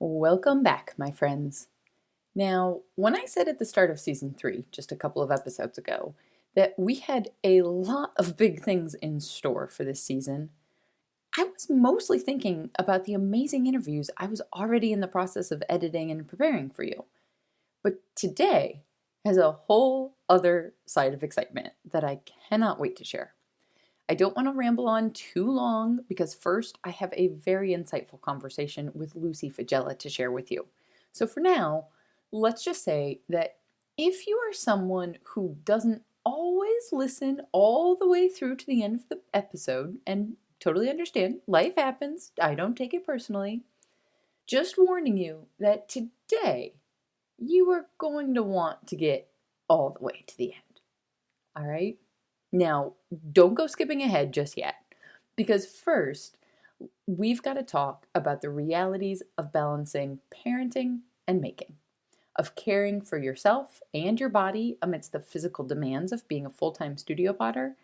Welcome back, my friends. Now, when I said at the start of season 3, just a couple of episodes ago, that we had a lot of big things in store for this season, I was mostly thinking about the amazing interviews I was already in the process of editing and preparing for you. But today has a whole other side of excitement that I cannot wait to share. I don't want to ramble on too long because first I have a very insightful conversation with Lucy Fagella to share with you. So for now, let's just say that if you are someone who doesn't always listen all the way through to the end of the episode, and totally understand, life happens, I don't take it personally, just warning you that today you are going to want to get all the way to the end. All right? Now, don't go skipping ahead just yet, because first, we've got to talk about the realities of balancing parenting and making, of caring for yourself and your body amidst the physical demands of being a full-time studio potter,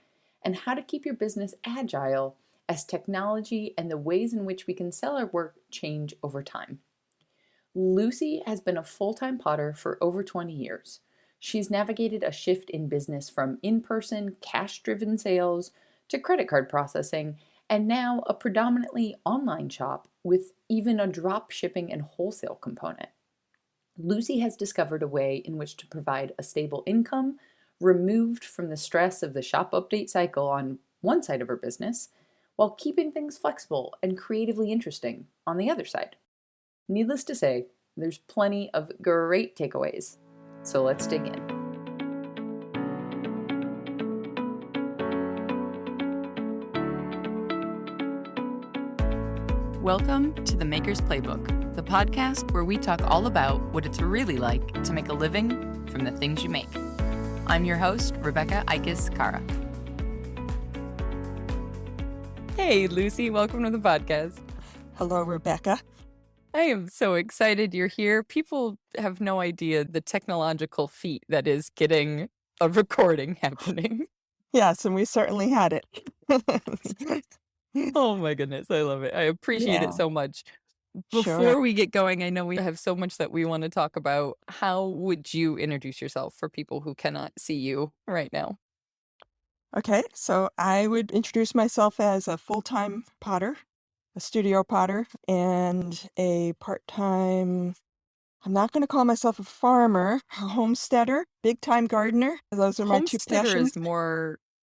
and how to keep your business agile as technology and the ways in which we can sell our work change over time. Lucy has been a full-time potter for over 20 years. She's navigated a shift in business from in-person, cash-driven sales to credit card processing, and now a predominantly online shop with even a drop shipping and wholesale component. Lucy has discovered a way in which to provide a stable income, removed from the stress of the shop update cycle on one side of her business, while keeping things flexible and creatively interesting on the other side. Needless to say, there's plenty of great takeaways. So let's dig in. Welcome to the Maker's Playbook, the podcast where we talk all about what it's really like to make a living from the things you make. I'm your host, Rebecca Ikes-Kara. Hey, Lucy, welcome to the podcast. Hello, Rebecca. I am so excited you're here. People have no idea the technological feat that is getting a recording happening. Yes, and we certainly had it. Oh my goodness, I love it. I appreciate it so much. Sure. Before we get going, I know we have so much that we want to talk about. How would you introduce yourself for people who cannot see you right now? Okay, so I would introduce myself as a full-time potter, a studio potter, and a part-time, I'm not going to call myself a farmer, a homesteader, big-time gardener. Those are my two passions.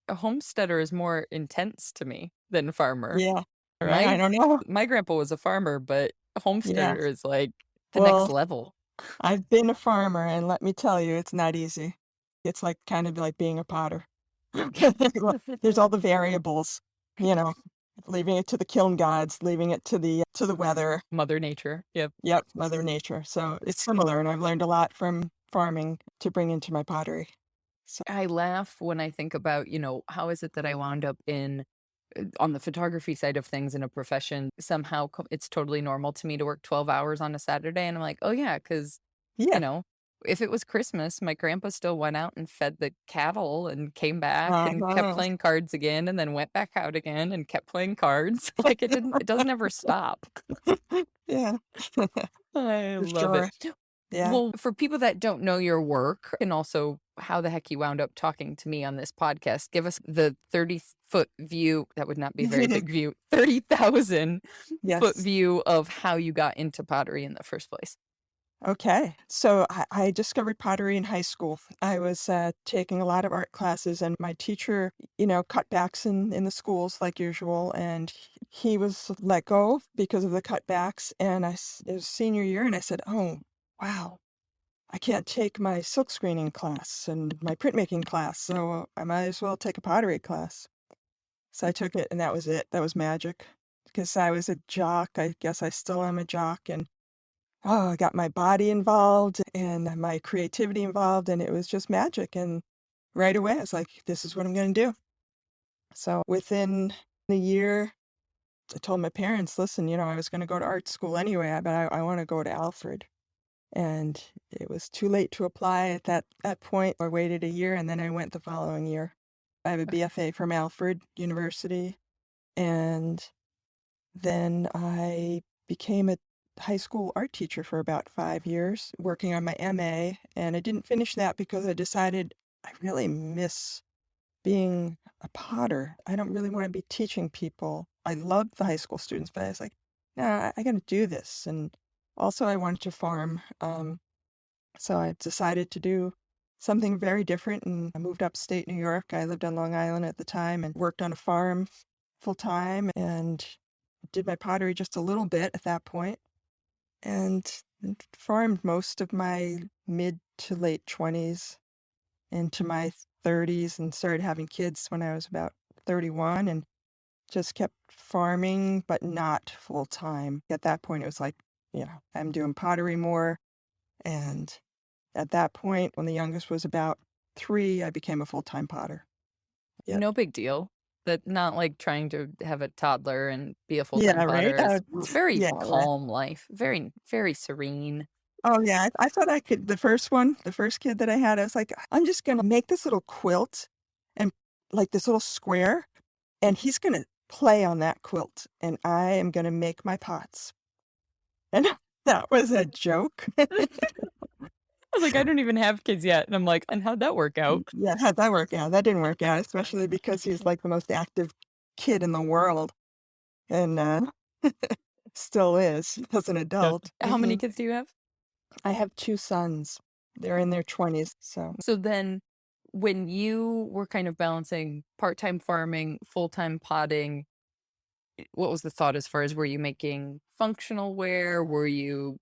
A homesteader is more intense to me than farmer. Yeah, I don't know. My grandpa was a farmer, but a homesteader is like the Well, next level. I've been a farmer, and let me tell you, it's not easy. It's like kind of like being a potter. There's all the variables, leaving it to the kiln gods, leaving it to the weather. Mother Nature. Yep. Yep, Mother Nature. So it's similar, and I've learned a lot from farming to bring into my pottery. So I laugh when I think about, how is it that I wound up on the photography side of things in a profession? Somehow it's totally normal to me to work 12 hours on a Saturday. And I'm like, oh yeah, because, yeah, if it was Christmas, my grandpa still went out and fed the cattle and came back and kept playing cards again and then went back out again and kept playing cards. Like it doesn't ever stop. yeah, I for love sure. it. Yeah. Well, for people that don't know your work and also how the heck you wound up talking to me on this podcast, give us the 30-foot view. That would not be a very big view. 30,000 foot Yes. view of how you got into pottery in the first place. Okay. So I discovered pottery in high school. I was taking a lot of art classes, and my teacher, cutbacks in the schools like usual, and he was let go because of the cutbacks. And it was senior year, and I said, "Oh, wow, I can't take my silk screening class and my printmaking class, so I might as well take a pottery class." So I took it, and that was it. That was magic because I was a jock. I guess I still am a jock, and I got my body involved and my creativity involved, and it was just magic. And right away, I was like, this is what I'm going to do. So within a year, I told my parents, listen, I was going to go to art school anyway, but I want to go to Alfred. And it was too late to apply at that point. I waited a year, and then I went the following year. I have a BFA from Alfred University, and then I became a high school art teacher for about 5 years, working on my MA, and I didn't finish that because I decided I really miss being a potter. I don't really want to be teaching people. I love the high school students, but I was like, nah, I got to do this. And also, I wanted to farm. So I decided to do something very different and I moved upstate New York. I lived on Long Island at the time and worked on a farm full time and did my pottery just a little bit at that point and farmed most of my mid to late 20s into my 30s and started having kids when I was about 31 and just kept farming, but not full time. At that point, it was like, I'm doing pottery more. And at that point, when the youngest was about 3, I became a full-time potter. Yeah. No big deal. That not like trying to have a toddler and be a full-time Yeah, right? potter is it's very Yeah, right. calm life, very, very serene. Oh, yeah, I thought I could the first kid that I had, I was like, "I'm just gonna make this little quilt and like this little square, and he's gonna play on that quilt, and I am gonna make my pots." And that was a joke. I was like, I don't even have kids yet. And I'm like, and how'd that work out? Yeah, how'd that work out? That didn't work out, especially because he's like the most active kid in the world and, still is as an Yeah. adult. How many kids do you have? I have 2 sons. They're in their 20s, so So then when you were kind of balancing part-time farming, full-time potting, what was the thought as far as were you making functional wear? Were you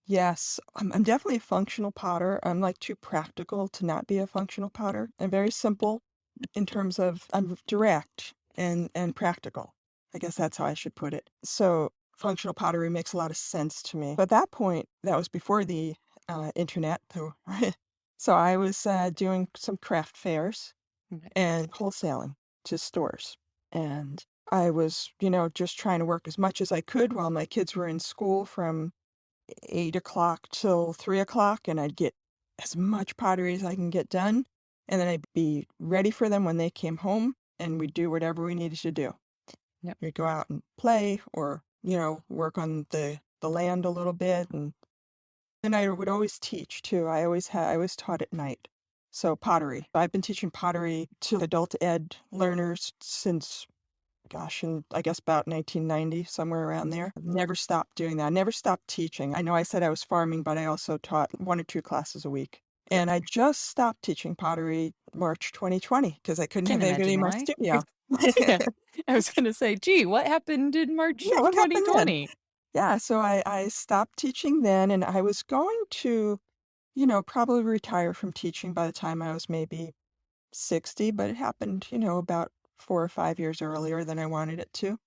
yes, I'm definitely a functional potter. I'm, like, too practical to not be a functional potter. I'm very simple in terms of I'm direct and practical. I guess that's how I should put it. So, functional pottery makes a lot of sense to me. But at that point, that was before the, internet, so so I was, doing some craft fairs okay. and wholesaling to stores. And I was, just trying to work as much as I could while my kids were in school from 8 o'clock till 3 o'clock, and I'd get as much pottery as I can get done. And then I'd be ready for them when they came home, and we'd do whatever we needed to do. Yep. We'd go out and play or, work on the land a little bit. And I would always teach too. I always taught at night. So pottery. I've been teaching pottery to adult ed learners since, gosh, in I guess about 1990, somewhere around there. I've never stopped doing that. I never stopped teaching. I know I said I was farming, but I also taught 1 or 2 classes a week. And I just stopped teaching pottery March 2020 because I couldn't have Can't anybody imagine in my why. studio. Yeah. I was gonna say, gee, what happened in March Yeah, of what happened then? 2020? Yeah, so I stopped teaching then, and I was going to, probably retire from teaching by the time I was maybe 60, but it happened, about 4 or 5 years earlier than I wanted it to.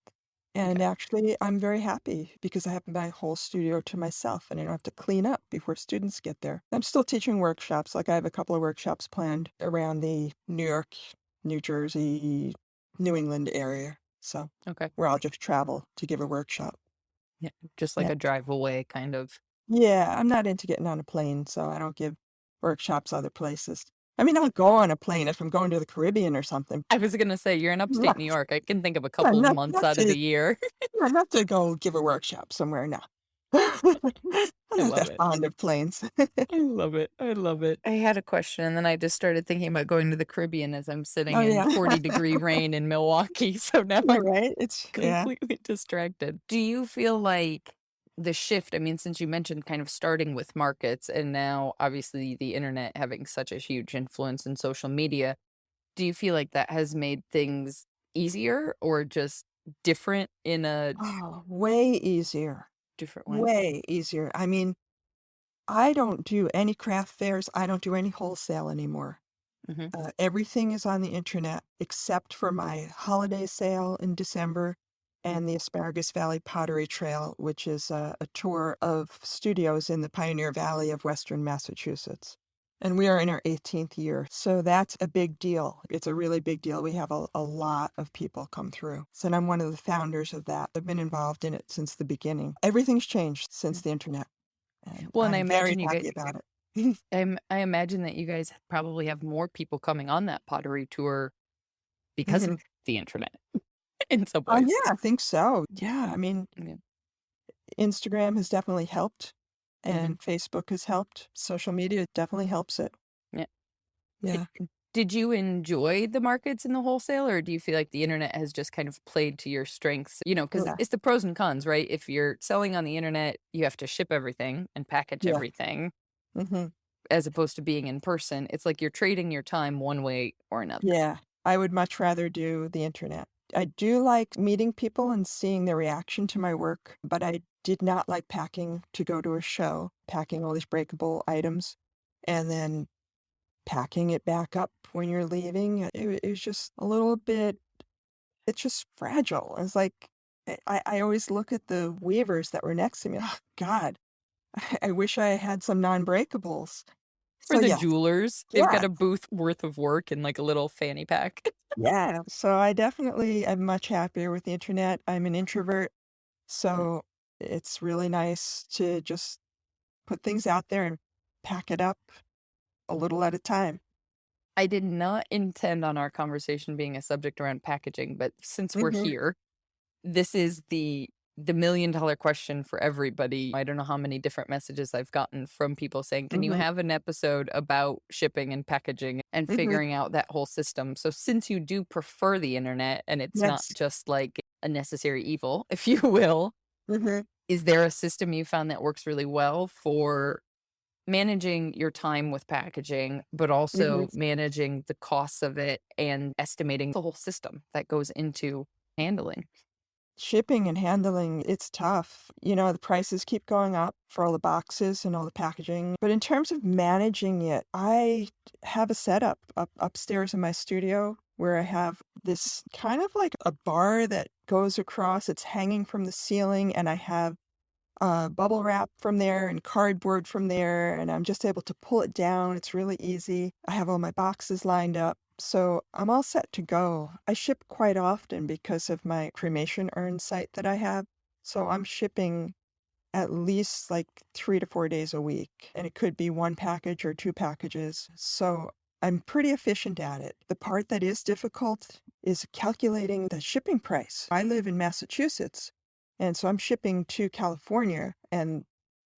Okay. And actually, I'm very happy because I have my whole studio to myself and I don't have to clean up before students get there. I'm still teaching workshops. Like I have a couple of workshops planned around the New York, New Jersey, New England area. So Okay. where I'll just travel to give a workshop. Yeah. Just like Yeah. a drive away kind of. Yeah, I'm not into getting on a plane, so I don't give workshops other places. I mean, I'll go on a plane if I'm going to the Caribbean or something. I was gonna say, you're in upstate Not, New York. I can think of a yeah, couple months not out of to the year. Yeah, not to go give a workshop somewhere, no. I'm I not love that it. fond of planes. I love it. I love it. I had a question and then I just started thinking about going to the Caribbean as I'm sitting Oh, in yeah. 40-degree rain in Milwaukee. So now Yeah, I'm right? It's yeah. completely distracted. Do you feel like the shift, I mean, since you mentioned kind of starting with markets and now obviously the internet having such a huge influence in social media, do you feel like that has made things easier or just different in a Oh, way easier. different way? Way easier. I mean, I don't do any craft fairs. I don't do any wholesale anymore. Mhm. Everything is on the internet except for my holiday sale in December and the Asparagus Valley Pottery Trail, which is a tour of studios in the Pioneer Valley of Western Massachusetts. And we are in our 18th year. So that's a big deal. It's a really big deal. We have a lot of people come through. So I'm one of the founders of that. I've been involved in it since the beginning. Everything's changed since the internet, and Well, and I I'm very imagine you get happy about it. I imagine that you guys probably have more people coming on that pottery tour because of Mhm. the internet in some Oh, ways. yeah, I think so. Yeah, I mean, Yeah. Instagram has definitely helped, Hmm. and Facebook has helped. Social media definitely helps it. Yeah. It, Yeah. did you enjoy the markets in the wholesale, or do you feel like the internet has just kind of played to your strengths? Because Yeah. it's the pros and cons, right? If you're selling on the internet, you have to ship everything and package Yeah. everything, Hmm. as opposed to being in person. It's like you're trading your time one way or another. Yeah. I would much rather do the internet. I do like meeting people and seeing their reaction to my work, but I did not like packing to go to a show, packing all these breakable items and then packing it back up when you're leaving. It was just a little bit, it's just fragile. It's like, I always look at the weavers that were next to me. Oh, God, I wish I had some non-breakables. For So, the yeah, jewelers, they've got yeah, a booth worth of work in like a little fanny pack. yeah. So I definitely am much happier with the internet. I'm an introvert, Mm. so it's really nice to just put things out there and pack it up a little at a time. I did not intend on our conversation being a subject around packaging, but since we're Hmm. here, this is the $1,000,000 question for everybody. I don't know how many different messages I've gotten from people saying, "Can you Hmm. have an episode about shipping and packaging and Hmm. figuring out that whole system?" So since you do prefer the internet and it's not Yes. just like a necessary evil, if you will, Hmm. is there a system you found that works really well for managing your time with packaging, but Hmm. also managing the costs of it and estimating the whole system that goes into handling? Shipping and handling, it's tough. You know, the prices keep going up for all the boxes and all the packaging. But in terms of managing it, I have a setup upstairs in my studio where I have this kind of like a bar that goes across, it's hanging from the ceiling, and I have bubble wrap from there and cardboard from there, and I'm just able to pull it down. It's really easy. I have all my boxes lined up, so I'm all set to go. I ship quite often because of my cremation urn site that I have. So I'm shipping at least like 3 to 4 days a week, and it could be one package or two packages. So I'm pretty efficient at it. The part that is difficult is calculating the shipping price. I live in Massachusetts, and so I'm shipping to California, and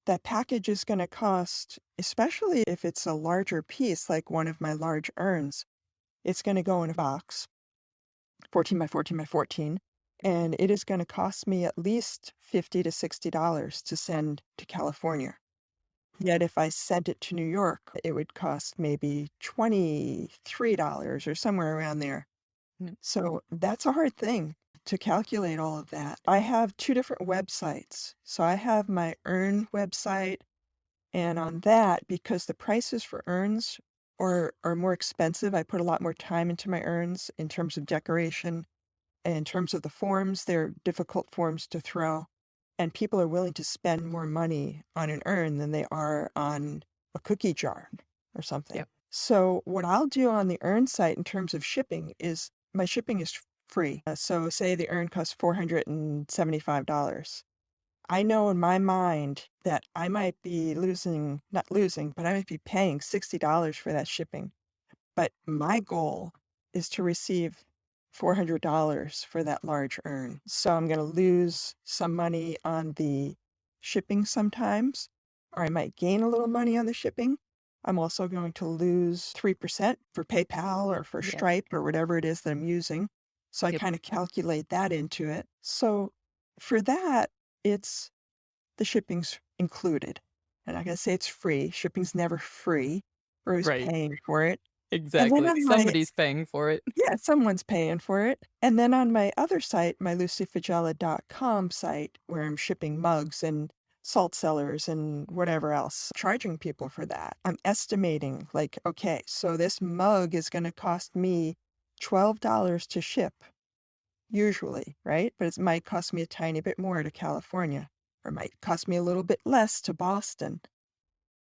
that package is going to cost, especially if it's a larger piece, like one of my large urns, it's going to go in a box, 14 by 14 by 14, and it is going to cost me at least $50 to $60 to send to California. Yet if I sent it to New York, it would cost maybe $23 or somewhere around there. Mm. So that's a hard thing to calculate all of that. I have two different websites. So I have my Earn website, and on that, because the prices for urns are more expensive, I put a lot more time into my urns in terms of decoration. In terms of the forms, they're difficult forms to throw, and people are willing to spend more money on an urn than they are on a cookie jar or something. Yep. So what I'll do on the urn site in terms of shipping is my shipping is free. So say the urn costs $475. I know in my mind that I might be losing, not losing, but I might be paying $60 for that shipping. But my goal is to receive $400 for that large earn. So I'm going to lose some money on the shipping sometimes, or I might gain a little money on the shipping. I'm also going to lose 3% for PayPal or for Yep. Stripe or whatever it is that I'm using. So I Yep. kind of calculate that into it. So for that, it's the shipping's included. And I gotta say it's free. Shipping's never free. We're always Right. paying for it. And then Exactly. on my Somebody's paying for it. yeah, someone's paying for it. And then on my other site, my lucyfagella.com site, where I'm shipping mugs and salt cellars and whatever else, charging people for that. I'm estimating like, okay, so this mug is gonna cost me $12 to ship usually, right? But it might cost me a tiny bit more to California, or it might cost me a little bit less to Boston.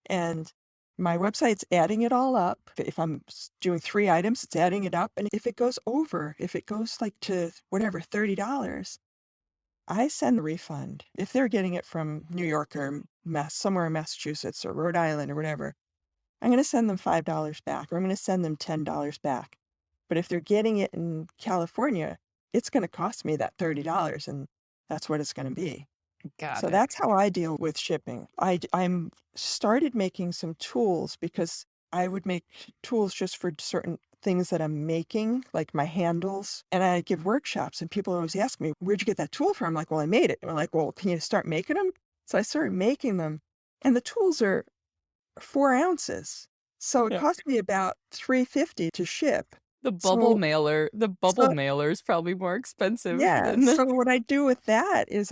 And my website's adding it all up. If I'm doing 3 items, it's adding it up. And if it goes over, if it goes like to whatever, $30, I send the refund. If they're getting it from New York or somewhere in Massachusetts or Rhode Island or whatever, I'm going to send them $5 back, or I'm going to send them $10 back. But if they're getting it in California, it's going to cost me that $30, and that's what it's going to be. Got So it. that's how I deal with shipping. I'm started making some tools because I would make tools just for certain things that I'm making, like my handles. And I give workshops and people always ask me, where'd you get that tool from? I'm like, well, I made it. And I'm like, well, can you start making them? So I started making them. And the tools are 4 ounces. So it Yeah. cost me about $3.50 to ship. The So, bubble so mailer is probably more expensive yeah, than the so what I do with that is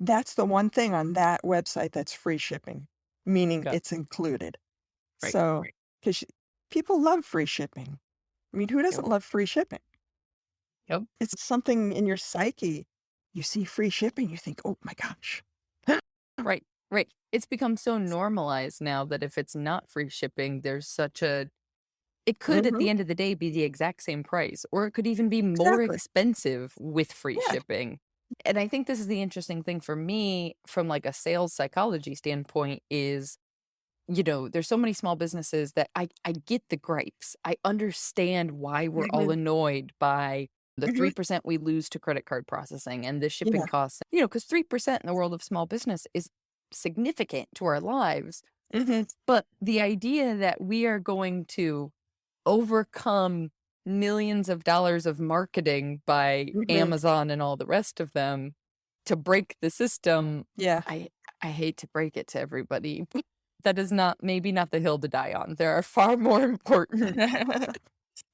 that's the one thing on that website that's free shipping, meaning Got it's included. right. So, 'cause people love free shipping. I mean, who Yep. doesn't love free shipping? Yep. It's something in your psyche. You see free shipping, you think, "Oh my gosh." Right. Right. It's become so normalized now that if it's not free shipping, there's such a it could at Mhm, the end of the day be the exact same price, or it could even be more exactly. expensive with free Yeah. shipping. And I think this is the interesting thing for me from like a sales psychology standpoint is, there's so many small businesses that I get the gripes. I understand why we're all Mhm, annoyed by the mhm. 3% we lose to credit card processing and the shipping Yeah. costs, because 3% in the world of small business is significant to our lives. Mhm, But the idea that we are going to overcome millions of dollars of marketing by mhm. Amazon and all the rest of them to break the system, Yeah. I I hate to break it to everybody. That is not maybe not the hill to die on. There are far more important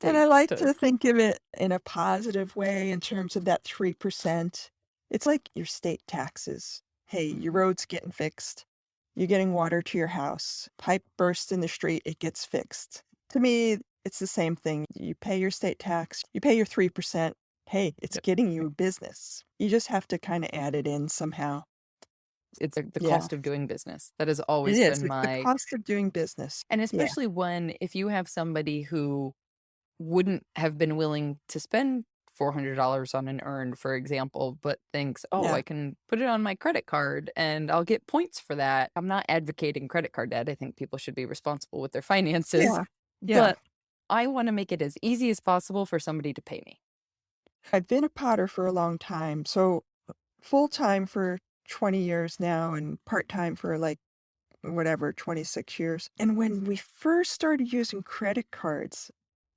And I things like to to think of it in a positive way in terms of that 3%. It's like your state taxes. Hey, your road's getting fixed. You're getting water to your house. Pipe burst in the street, it gets fixed. To me, it's the same thing. You pay your state tax, you pay your 3%. Hey, it's Yep. getting you business. You just have to kind of add it in somehow. It's the Yeah, cost of doing business. That has it always is. been The my cost of doing business. and Yeah. especially when if you have somebody who wouldn't have been willing to spend $400 on an earn, for example, but thinks, "Oh, Yeah. I can put it on my credit card and I'll get points for that." I'm not advocating credit card debt. I think people should be responsible with their finances, Yeah. Yeah. but I wanna make it as easy as possible for somebody to pay me. I've been a potter for a long time. So full time for 20 years now and part time for like whatever, 26 years. And when we first started using credit cards,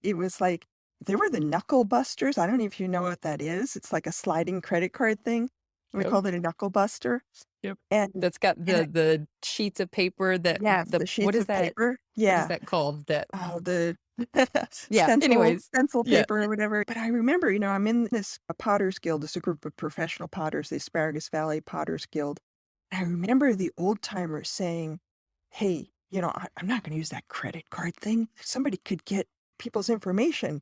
it was like they were the knuckle busters. I don't know if you know what that is. It's like a sliding credit card thing. We Yep, called it a knuckle buster. yep. And That's got and the sheets of paper that yes, the what sheets is of that paper. what is Yeah. that called? That Oh, the yeah, anyways. stencil Yeah. paper or whatever. But I remember, I'm in this a Potters Guild. It's a group of professional potters, the Asparagus Valley Potters Guild. I remember the old timers saying, "Hey, I'm not going to use that credit card thing. Somebody could get people's information."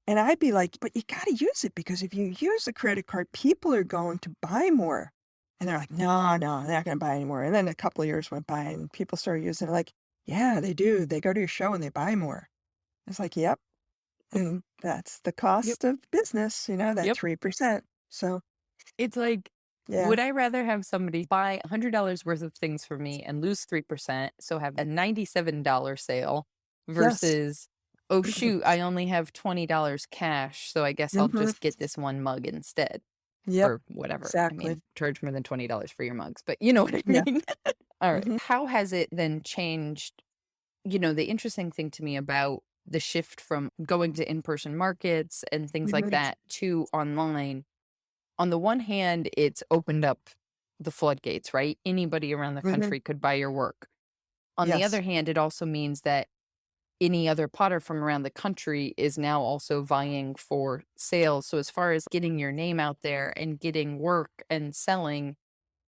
And I'd be like, "But you got to use it because if you use a credit card, people are going to buy more." And they're like, "No, no, they're not going to buy anymore." And then a couple of years went by and people started using it. Like, yeah, they do. They go to your show and they buy more. It's like, yep. And that's the Yep, cost of business, that yep. 3%. So, It's like, yeah. would I rather have somebody buy $100 worth of things for me and lose 3%, so have a $97 sale Yes. versus, "Oh, shoot, I only have $20 cash, so I guess I'll Mhm. just get this one mug instead," Yep. or whatever. I Exactly. mean, charge more than $20 for your mugs, but you know what I Yeah. mean? Alright, Mhm. how has it then changed the interesting thing to me about the shift from going to in-person markets and things like Mhm. that to online on the one hand, it's opened up the floodgates, right? Anybody around the Mhm. country could buy your work. On the Yes. other hand, it also means that any other potter from around the country is now also vying for sales. So, as far as getting your name out there and getting work and selling,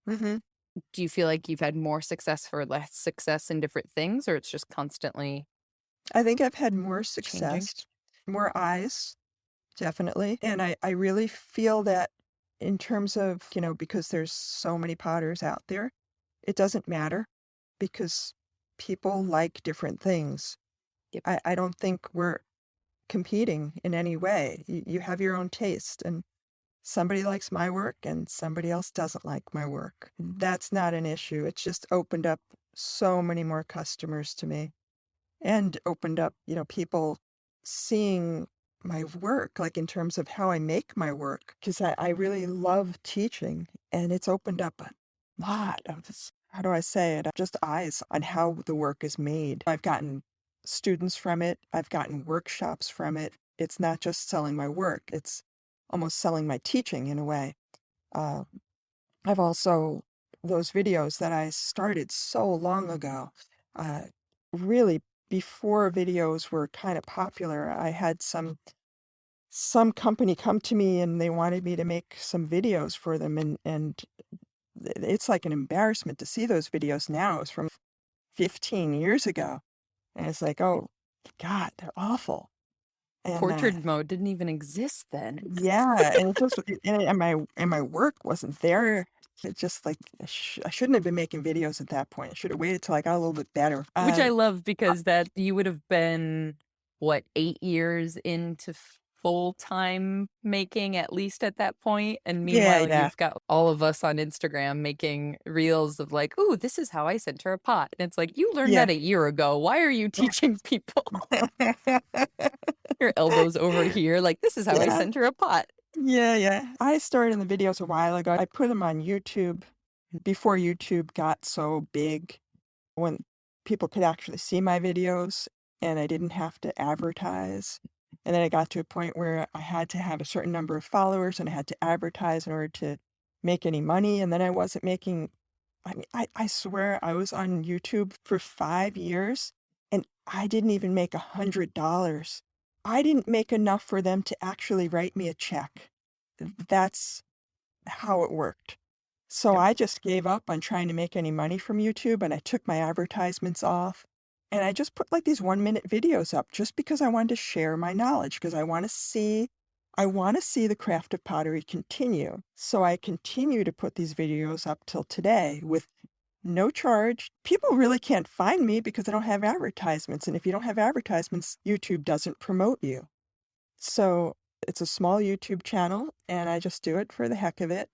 Mhm. do you feel like you've had more success or less success in different things, or it's just constantly I think I've had more changing? success, more eyes, definitely. And I really feel that in terms of, because there's so many potters out there, it doesn't matter because people like different things. Yep. I don't think we're competing in any way. You have your own taste, and somebody likes my work and somebody else doesn't like my work. That's not an issue. It's just opened up so many more customers to me and opened up, people seeing my work, like in terms of how I make my work, because I really love teaching and it's opened up lot of this, how do I say it? Just eyes on how the work is made. I've gotten students from it, I've gotten workshops from it. It's not just selling my work, it's almost selling my teaching in a way. Uh, I've also, those videos that I started so long ago, uh, really before videos were kind of popular, I had some company come to me and they wanted me to make some videos for them, and it's like an embarrassment to see those videos now. It's from 15 years ago. And it's like, oh God, they're awful. And Portrait mode didn't even exist then. yeah, and it just and my work wasn't there. It just like I shouldn't have been making videos at that point. I should have waited till I got a little bit better. Which I love because that you would have been, what, 8 years into full-time making, at least at that point, and Yeah, meanwhile, yeah, you've got all of us on Instagram making reels of like, "Ooh, this is how I center a pot," and it's like, "You learned yeah. that a year ago. Why are you teaching people?" Your elbows over here, like, "This is how I Yeah, center a pot." yeah, yeah. I started in the videos a while ago. I put them on YouTube before YouTube got so big, when people could actually see my videos and I didn't have to advertise. And then I got to a point where I had to have a certain number of followers and I had to advertise in order to make any money. And then I wasn't making, I mean, I swear I was on YouTube for 5 years and I didn't even make $100. I didn't make enough for them to actually write me a check. That's how it worked. So Yep. I just gave up on trying to make any money from YouTube and I took my advertisements off. And I just put like these 1 minute videos up just because I wanted to share my knowledge, because I want to see the craft of pottery continue. So I continue to put these videos up till today with no charge. People really can't find me because I don't have advertisements. And if you don't have advertisements, YouTube doesn't promote you. So it's a small YouTube channel and I just do it for the heck of it.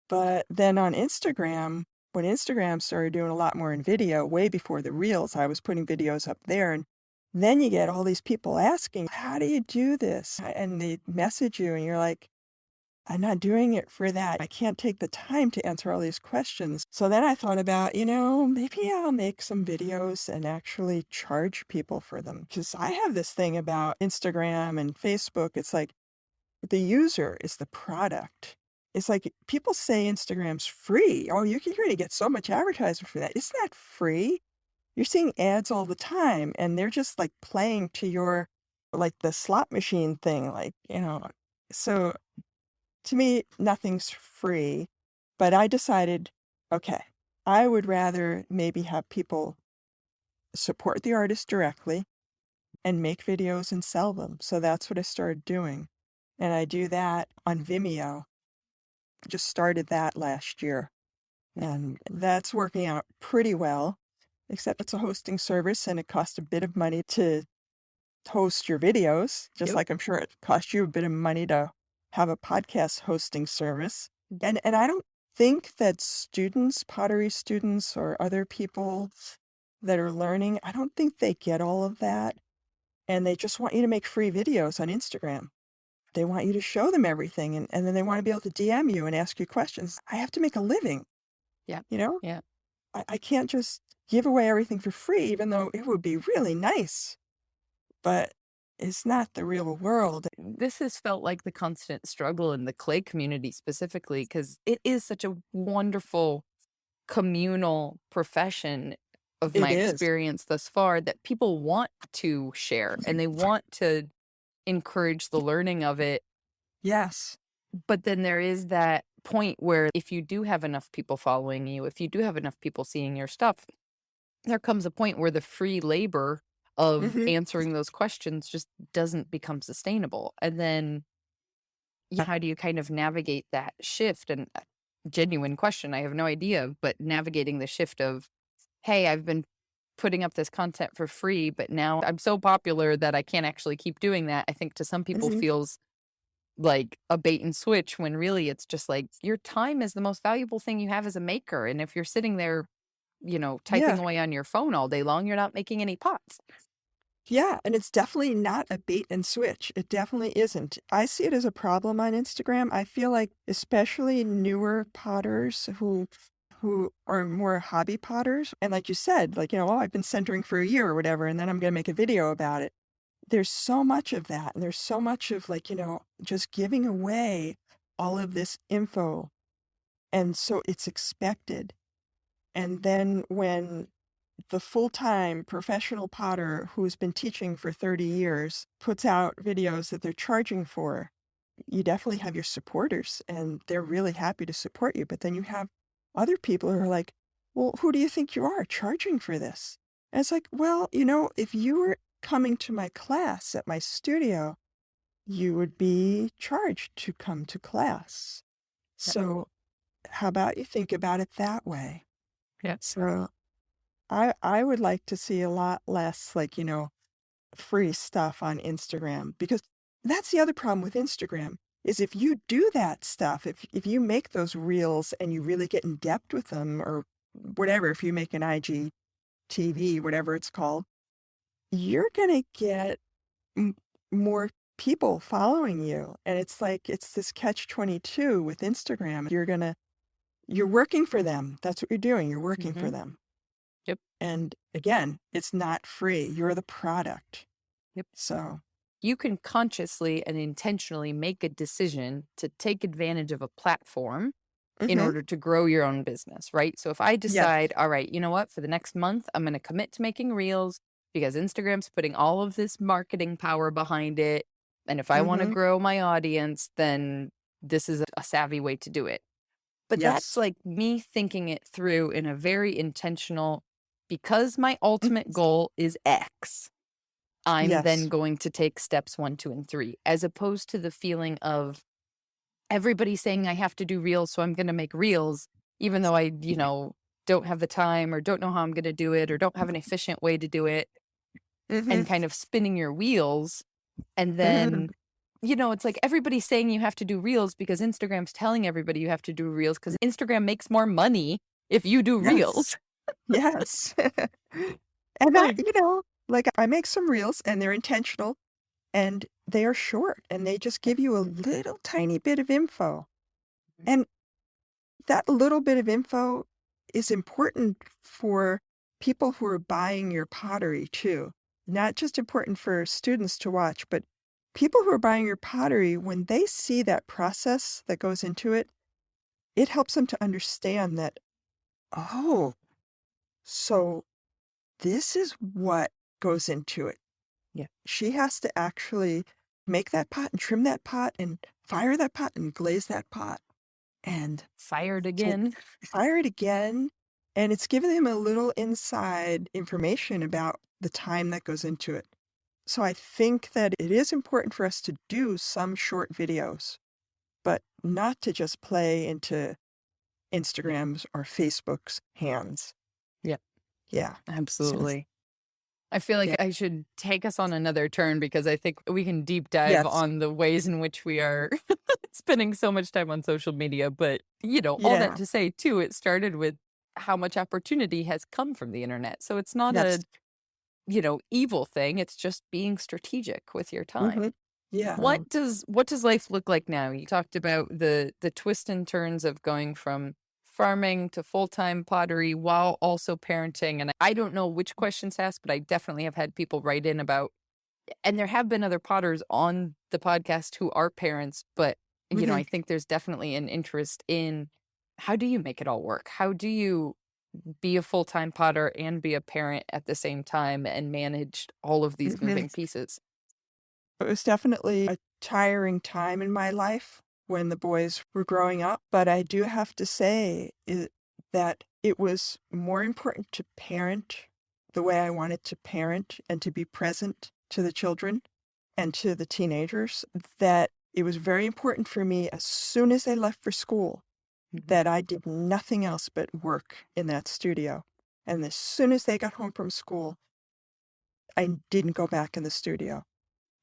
But then on Instagram, when Instagram started doing a lot more in video, way before the Reels, I was putting videos up there. And then you get all these people asking, how do you do this? And they message you, and you're like, I'm not doing it for that. I can't take the time to answer all these questions. So then I thought about, maybe I'll make some videos and actually charge people for them. Because I have this thing about Instagram and Facebook. It's like, the user is the product. It's like people say Instagram's free. Oh, you're going to get so much advertising for that. It's not free. You're seeing ads all the time, and they're just like playing to your, like the slot machine thing, like. So to me, nothing's free. But I decided, okay, I would rather maybe have people support the artist directly and make videos and sell them. So that's what I started doing. And I do that on Vimeo. Just started that last year. And that's working out pretty well, except it's a hosting service and it costs a bit of money to host your videos, just Yep. like I'm sure it costs you a bit of money to have a podcast hosting service. And I don't think that students, pottery students, or other people that are learning, I don't think they get all of that. And they just want you to make free videos on Instagram. They want you to show them everything, and then they want to be able to DM you and ask you questions. I have to make a living, Yeah. you know? Yeah. I can't just give away everything for free, even though it would be really nice, but it's not the real world. This has felt like the constant struggle in the clay community specifically because it is such a wonderful communal profession of It my is. experience thus far that people want to share and they want to encourage the learning of it. Yes. But then there is that point where if you do have enough people following you, if you do have enough people seeing your stuff, there comes a point where the free labor of Hmm. answering those questions just doesn't become sustainable. And then how do you kind of navigate that shift? And genuine question, I have no idea, but navigating the shift of, hey, I've been putting up this content for free, but now I'm so popular that I can't actually keep doing that. I think to some people Hmm. feels like a bait and switch when really it's just like your time is the most valuable thing you have as a maker. And if you're sitting there, typing Yeah. away on your phone all day long, you're not making any pots. Yeah. And it's definitely not a bait and switch. It definitely isn't. I see it as a problem on Instagram. I feel like, especially newer potters who who are more hobby potters. And like you said, like, oh, I've been centering for a year or whatever, and then I'm going to make a video about it. There's so much of that. And there's so much of like, just giving away all of this info. And so it's expected. And then when the full-time professional potter who's been teaching for 30 years puts out videos that they're charging for, you definitely have your supporters and they're really happy to support you. But then you have other people who are like, well, who do you think you are charging for this? And it's like, well, if you were coming to my class at my studio, you would be charged to come to class. Yeah. So how about you think about it that way? Yeah. So I would like to see a lot less like, free stuff on Instagram, because that's the other problem with Instagram is if you do that stuff, if you make those reels and you really get in depth with them or whatever, if you make an IGTV, whatever it's called, you're going to get m- more people following you. And it's like, it's this catch-22 with Instagram. You're working for them. That's what you're doing. You're working for Mm-hmm. them. Yep. And again, it's not free. You're the product. Yep. So, You can consciously and intentionally make a decision to take advantage of a platform in mm-hmm. order to grow your own business, right? So if I Yes. decide, all right, you know what, for the next month, I'm going to commit to making reels because Instagram's putting all of this marketing power behind it. And if I want to Mm-hmm. grow my audience, then this is a savvy way to do it. But that's Yes. like me thinking it through in a very intentional, because my Mm, ultimate goal is X. I'm then yes. going to take steps 1, 2, and 3, as opposed to the feeling of everybody saying I have to do reels, so I'm going to make reels, even though I, don't have the time or don't know how I'm going to do it or don't have an efficient way to do it, Mm-hmm. and kind of spinning your wheels. And Mm-hmm. then, it's like everybody's saying you have to do reels because Instagram's telling everybody you have to do reels because Instagram makes more money if you do Yes. reels. Yes. And Like, like I make some reels and they're intentional and they are short and they just yeah. give you a little tiny bit of info. And that little bit of info is important for people who are buying your pottery too. Not just important for students to watch, but people who are buying your pottery, when they see that process that goes into it, it helps them to understand that, oh, so this is what goes into it. Yeah. She has to actually make that pot and trim that pot and fire that pot and glaze that pot and Fired to again. fire it again. And it's giving them a little inside information about the time that goes into it. So I think that it is important for us to do some short videos, but not to just play into Instagram's or Facebook's hands. Yeah, Yeah. So, absolutely. I feel like yeah. I should take us on another turn because I think we can deep dive Yes. on the ways in which we are spending so much time on social media. But, all that Yeah. to say, too, it started with how much opportunity has come from the internet. So it's not Yes. a, evil thing. It's just being strategic with your time. Mm-hmm. Yeah. What does life look like now? You talked about the twists and turns of going from farming to full-time pottery while also parenting. And I don't know which questions to ask, but I definitely have had people write in about, and there have been other potters on the podcast who are parents, but Mm-hmm. I think there's definitely an interest in how do you make it all work? How do you be a full-time potter and be a parent at the same time and manage all of these Mm-hmm. moving pieces? It was definitely a tiring time in my life when the boys were growing up, but I do have to say that it was more important to parent the way I wanted to parent and to be present to the children and to the teenagers, that it was very important for me as soon as they left for school Mhm. that I did nothing else but work in that studio. And as soon as they got home from school, I didn't go back in the studio.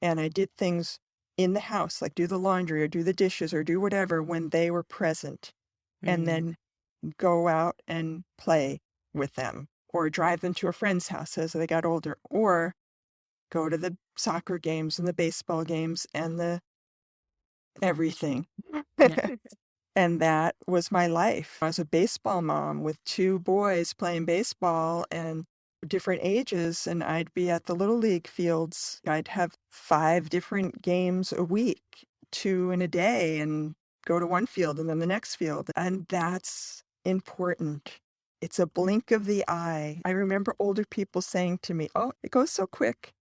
And I did things in the house, like do the laundry or do the dishes or do whatever when they were present, and Mm, then go out and play with them or drive them to a friend's house as they got older, or go to the soccer games and the baseball games and the everything. yeah. And that was my life. I was a baseball mom with two boys playing baseball and different ages, and I'd be at the Little League fields. I'd have 5 different games a week, 2 in a day, and go to one field and then the next field. And that's important. It's a blink of the eye. I remember older people saying to me, "Oh, it goes so quick."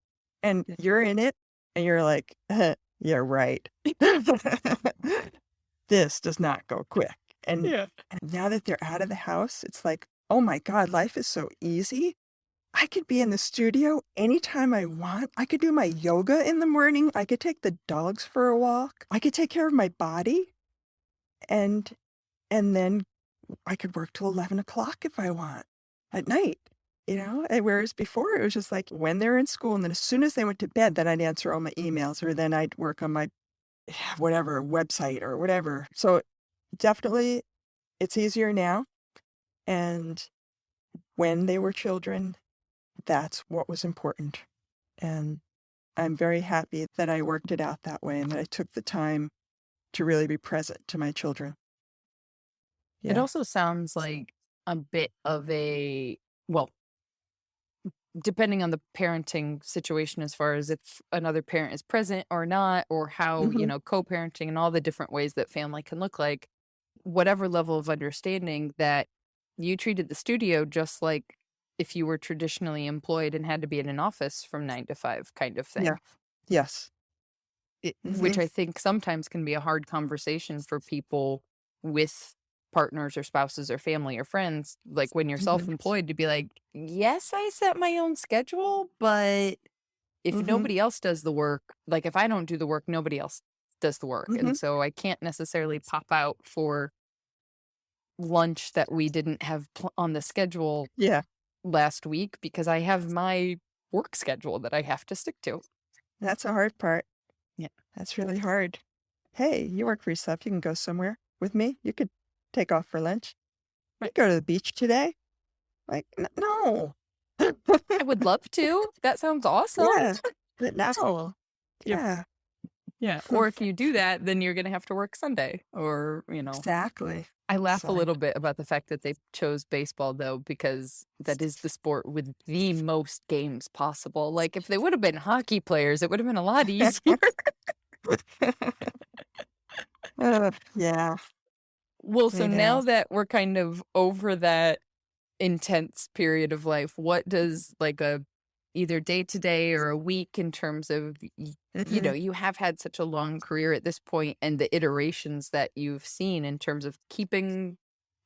And you're in it, and you're like, "Yeah, right." This does not go quick. Yeah. And now that they're out of the house, it's like, oh my God, life is so easy. I could be in the studio anytime I want. I could do my yoga in the morning. I could take the dogs for a walk. I could take care of my body. And and then I could work till 11 o'clock if I want at night. And whereas before it was just like when they're in school and then as soon as they went to bed, then I'd answer all my emails or then I'd work on my whatever website or whatever. So definitely it's easier now. And when they were children, that's what was important. And I'm very happy that I worked it out that way and that I took the time to really be present to my children. It Yeah. also sounds like a bit of well, depending on the parenting situation as far as if another parent is present or not, or how, Hmm. co-parenting and all the different ways that family can look like, whatever level of understanding that you treated the studio just like if you were traditionally employed and had to be in an office from 9 to 5 kind of Yeah. thing. Yes. Which Hmm. I think sometimes can be a hard conversation for people with partners or spouses or family or friends, like when you're Hmm. self-employed to be like, "Yes, I set my own schedule, but if Hmm. nobody else does the work, like if I don't do the work, nobody else does the work. Hmm. And so I can't necessarily pop out for lunch that we didn't have on the schedule Yeah. last week because I have my work schedule that I have to stick to." That's a hard part. Yeah. That's really hard. Hey, you work for yourself. You can go somewhere with me. You could take off for lunch. You Right. go to the beach today. Like, no. I would love to. That sounds awesome. Yeah. But no. Yep. Yeah. Yeah, or if you do that, then you're gonna have to work Sunday or, Exactly. I laugh a So, little bit about the fact that they chose baseball though, because that is the sport with the most games possible. Like if they would have been hockey players, it would have been a lot easier. yeah, Well, so it now is. that we're kind of over that intense period of life, what does like a either day to day or a week in terms of Hmm. you have had such a long career at this point and the iterations that you've seen in terms of keeping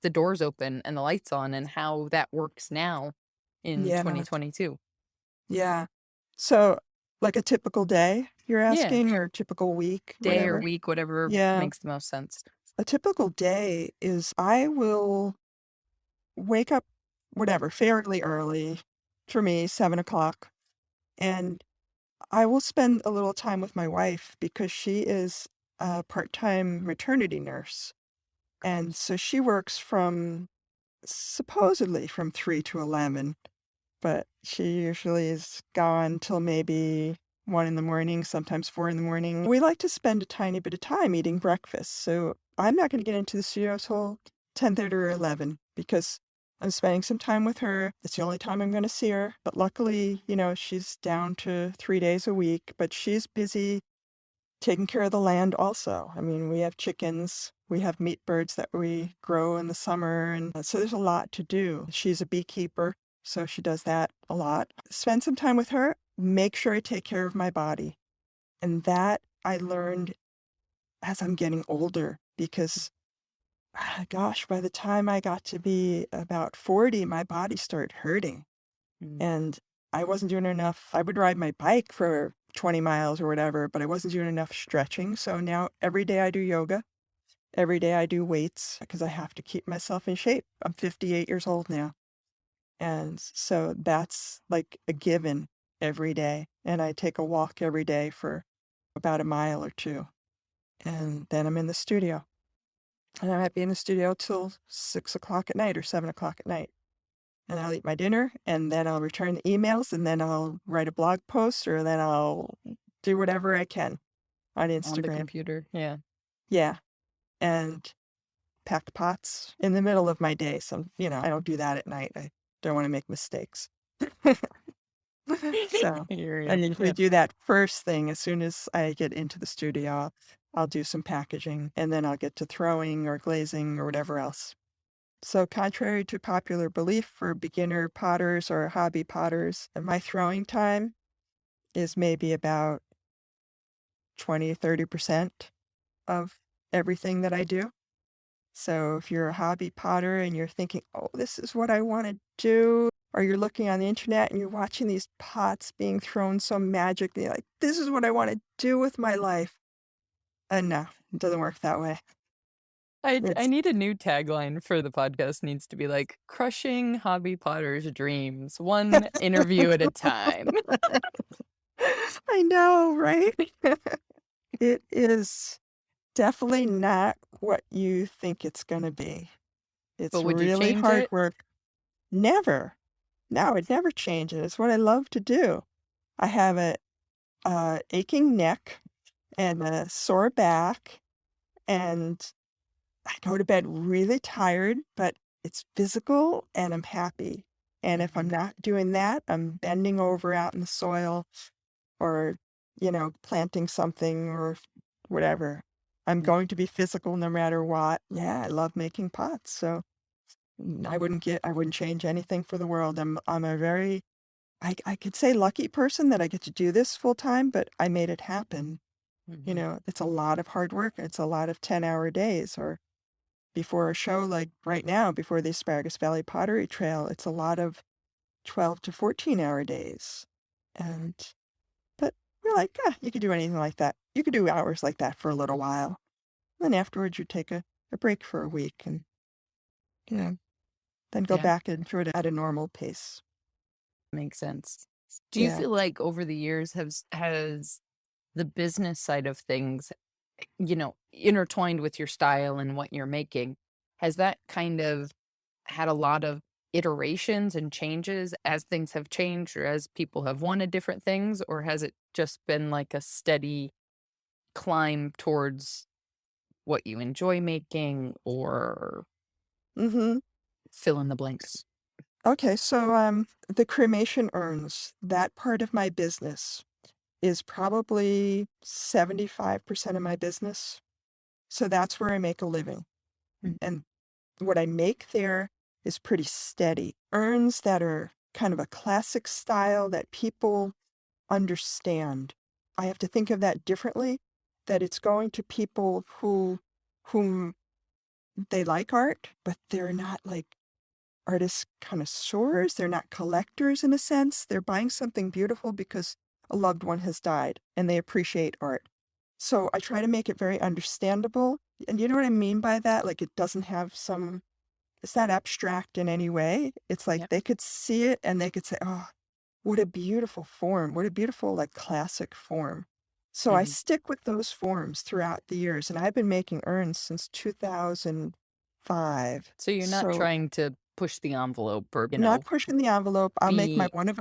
the doors open and the lights on and how that works now in Yeah, 2022. yeah. So, like a typical day, you're Yeah, asking, or a typical week, day or whatever? week, whatever Yeah. makes the most sense. A typical day is I will wake up, whatever, fairly early, for me, 7 o'clock, and I will spend a little time with my wife because she is a part-time maternity nurse. And so she works from supposedly from 3 to 11, but she usually is gone till maybe 1 in the morning, sometimes 4 in the morning. We like to spend a tiny bit of time eating breakfast, so I'm not gonna get into the studio till 10:30 or 11 because I'm spending some time with her. It's the only time I'm gonna see her, but luckily, she's down to 3 days a week, but she's busy taking care of the land also. I mean, we have chickens, we have meat birds that we grow in the summer, and so there's a lot to do. She's a beekeeper, so she does that a lot. Spend some time with her, make sure I take care of my body. And that I learned as I'm getting older because, gosh, by the time I got to be about 40, my body started hurting. Mm. And I wasn't doing enough. I would ride my bike for 20 miles or whatever, but I wasn't doing enough stretching. So now every day I do yoga. Every day I do weights because I have to keep myself in shape. I'm 58 years old now. And so that's like a given every day. And I take a walk every day for about a mile or two. And then I'm in the studio. And I might be in the studio till 6 o'clock at night or 7 o'clock at night. And I'll eat my dinner, and then I'll return the emails, and then I'll write a blog post, or then I'll do whatever I can on On the Instagram. computer. Yeah. Yeah. And pack pots in the middle of my day. So, I don't do that at night. I don't want to make mistakes. So I hear I you. usually Yeah. do that first thing as soon as I get into the studio. I'll do some packaging and then I'll get to throwing or glazing or whatever else. So contrary to popular belief for beginner potters or hobby potters, my throwing time is maybe about 20, 30% of everything that I do. So if you're a hobby potter and you're thinking, oh, this is what I want to do, or you're looking on the internet and you're watching these pots being thrown so magically, like, this is what I want to do with my life. No, it doesn't work that way. I It's, need a new tagline for the podcast. Needs to be like crushing hobby potter's dreams, one interview at a time. I know, right? It is definitely not what you think it's going to be. But It's would you really change hard it? work. Never. No, I'd never change it. It's what I love to do. I have a aching neck and a sore back, and I go to bed really tired, but it's physical and I'm happy. And if I'm Mhm. not doing that, I'm bending over out in the soil or, planting something or whatever. I'm Yeah. going to be physical no matter what. Yeah, I love making pots. So I wouldn't change anything for the world. I'm a very, I could say lucky person that I get to do this full time, but I made it happen. Mhm. It's a lot of hard work. It's a lot of 10-hour days or before a show like right now, before the Asparagus Valley Pottery Trail, it's a lot of 12 to 14-hour days. And, but you're like, you could do anything like that. You could do hours like that for a little while. Then afterwards, you take a break for a week and, you know, then go Yeah, back into it at a normal pace. makes sense. Do you Yeah. feel like over the years has the business side of things, intertwined with your style and what you're making, has that kind of had a lot of iterations and changes as things have changed or as people have wanted different things? Or has it just been like a steady climb towards what you enjoy making or Mm-hmm. fill in the blanks? Okay, so the cremation urns, that part of my business is probably 75% of my business. So that's where I make a living. Mm. And what I make there is pretty steady. Urns that are kind of a classic style that people understand. I have to think of that differently, that it's going to people whom they like art, but they're not like artist connoisseurs. They're not collectors in a sense. They're buying something beautiful because a loved one has died and they appreciate art. So I try to make it very understandable. And you know what I mean by that? Like it doesn't have it's not abstract in any way. It's like Yep. they could see it and they could say, oh, what a beautiful form. What a beautiful, like classic form. So I Mhm. stick with those forms throughout the years. And I've been making urns since 2005. So you're not So trying to push the envelope or, not pushing the envelope. be I'll make one of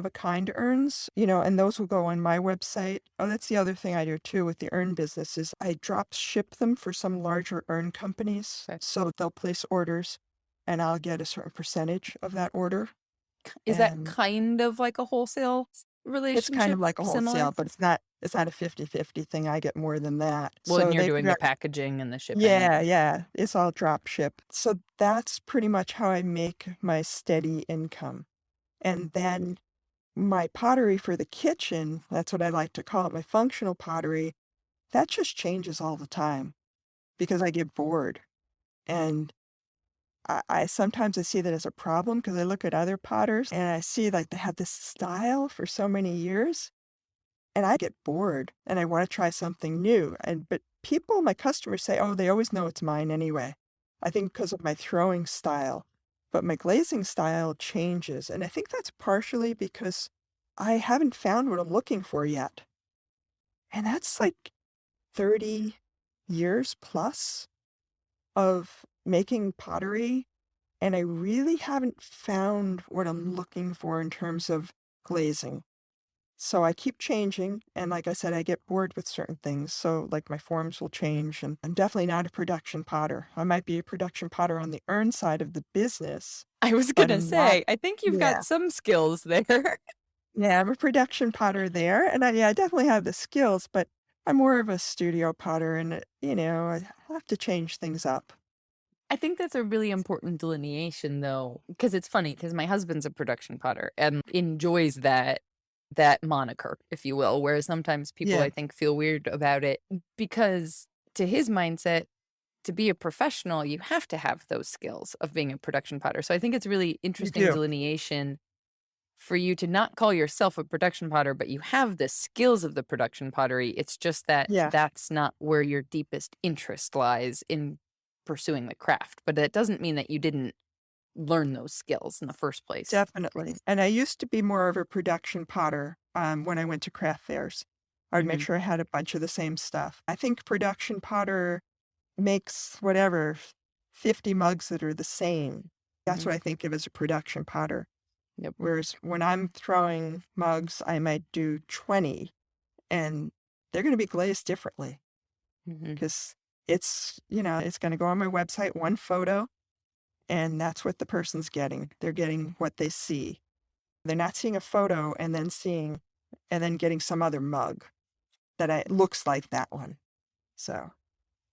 a kind urns, and those will go on my website. Oh, that's the other thing I do too with the urn business is I drop ship them for some larger urn companies. okay. So they'll place orders and I'll get a certain percentage of that order. Is that And kind of like a wholesale it's kind relationship of like a similar? wholesale, but it's not a 50-50 thing. I get more than that. Well, and So you're they doing the direct, packaging and the shipping. yeah, yeah, it's all drop ship. So that's pretty much how I make my steady income. And then my pottery for the kitchen, that's what I like to call it, my functional pottery, that just changes all the time because I get bored. And I sometimes I see that as a problem because I look at other potters and I see like they have this style for so many years and I get bored and I want to try something new. But people, my customers say, oh, they always know it's mine anyway. I think because of my throwing style, but my glazing style changes. And I think that's partially because I haven't found what I'm looking for yet. And that's like 30 years plus of making pottery. And I really haven't found what I'm looking for in terms of glazing. So I keep changing, and like I said, I get bored with certain things, so, like, my forms will change, and I'm definitely not a production potter. I might be a production potter on the earn side of the business, I was but gonna I'm not. say, I think you've got Yeah. some skills there. Yeah, I'm a production potter there, and I definitely have the skills, but I'm more of a studio potter, and, I have to change things up. I think that's a really important delineation though, because it's funny because my husband's a production potter and enjoys that moniker, if you will, whereas sometimes people Yeah, I think feel weird about it because to his mindset, to be a professional, you have to have those skills of being a production potter. So I think it's really you interesting do. delineation for you to not call yourself a production potter, but you have the skills of the production pottery. It's just that Yeah. that's not where your deepest interest lies in pursuing the craft. But that doesn't mean that you didn't learn those skills in the first place. Definitely, and I used to be more of a production potter, when I went to craft fairs. I would make Hmm. sure I had a bunch of the same stuff. I think production potter makes whatever, 50 mugs that are the same. That's Hmm. what I think of as a production potter. Yep. Whereas when I'm throwing mugs, I might do 20, and they're gonna be glazed differently Hmm. 'cause it's gonna go on my website, one photo, and that's what the person's getting. They're getting what they see. They're not seeing a photo and then getting some other mug that looks like that one. So,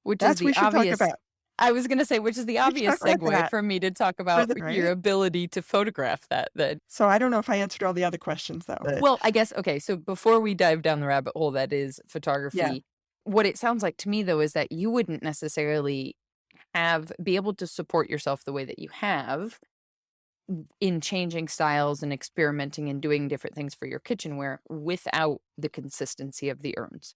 Which is that's the we should talk obvious. about. I was going to say, which is the We should obvious talk about segue that for me to talk for about the your right? ability to photograph that. Then, So, I don't know if I answered all the other questions though, but well, I guess okay. So before we dive down the rabbit hole that is yeah. photography, what it sounds like to me though is that you wouldn't necessarily have be able to support yourself the way that you have in changing styles and experimenting and doing different things for your kitchenware without the consistency of the urns.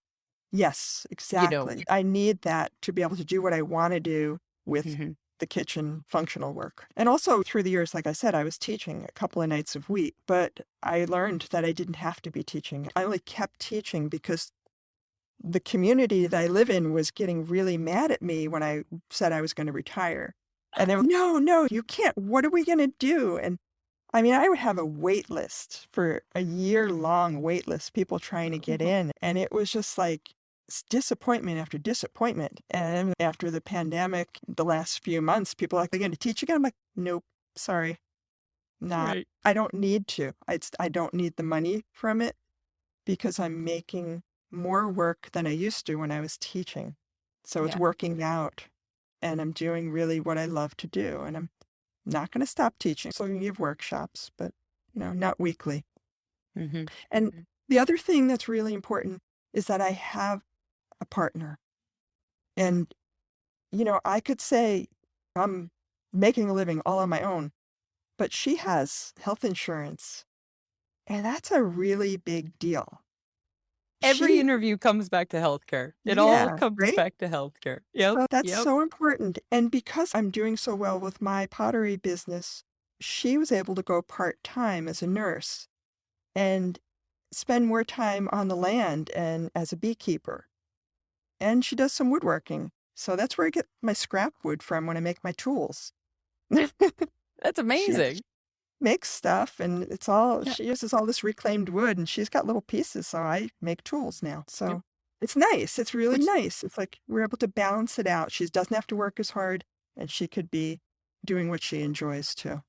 Yes, You know. exactly. I need that to be able to do what I wanna do with Mhm. the kitchen functional work. And also through the years, like I said, I was teaching a couple of nights a week, but I learned that I didn't have to be teaching. I only kept teaching because the community that I live in was getting really mad at me when I said I was gonna retire. And they were, "No, no, you can't. What are we gonna do?" And I mean, I would have a wait list for a year-long wait list, people trying to get in, and it was just like disappointment after disappointment. And after the pandemic, the last few months, people are like, "Are you gonna teach again?" I'm like, "Nope, sorry, not. Right. I don't need to. I don't need the money from it because I'm making more work than I used to when I was teaching. So it's Yeah. working out, and I'm doing really what I love to do, and I'm not gonna stop teaching. So I'm gonna give workshops, but, not weekly. Mhm. And the other thing that's really important is that I have a partner. And, I could say I'm making a living all on my own, but she has health insurance, and that's a really big deal. Every She interview comes back to healthcare. It all Yeah, comes right? back to healthcare. Yep, So that's yep. so important. And because I'm doing so well with my pottery business, she was able to go part-time as a nurse and spend more time on the land and as a beekeeper. And she does some woodworking. So that's where I get my scrap wood from when I make my tools. That's She amazing. makes stuff and Yeah, she uses all this reclaimed wood and she's got little pieces, so I make tools now. yep. So it's nice. It's really Which nice. It's like we're able to balance it out. She doesn't have to work as hard and she could be doing what she enjoys too.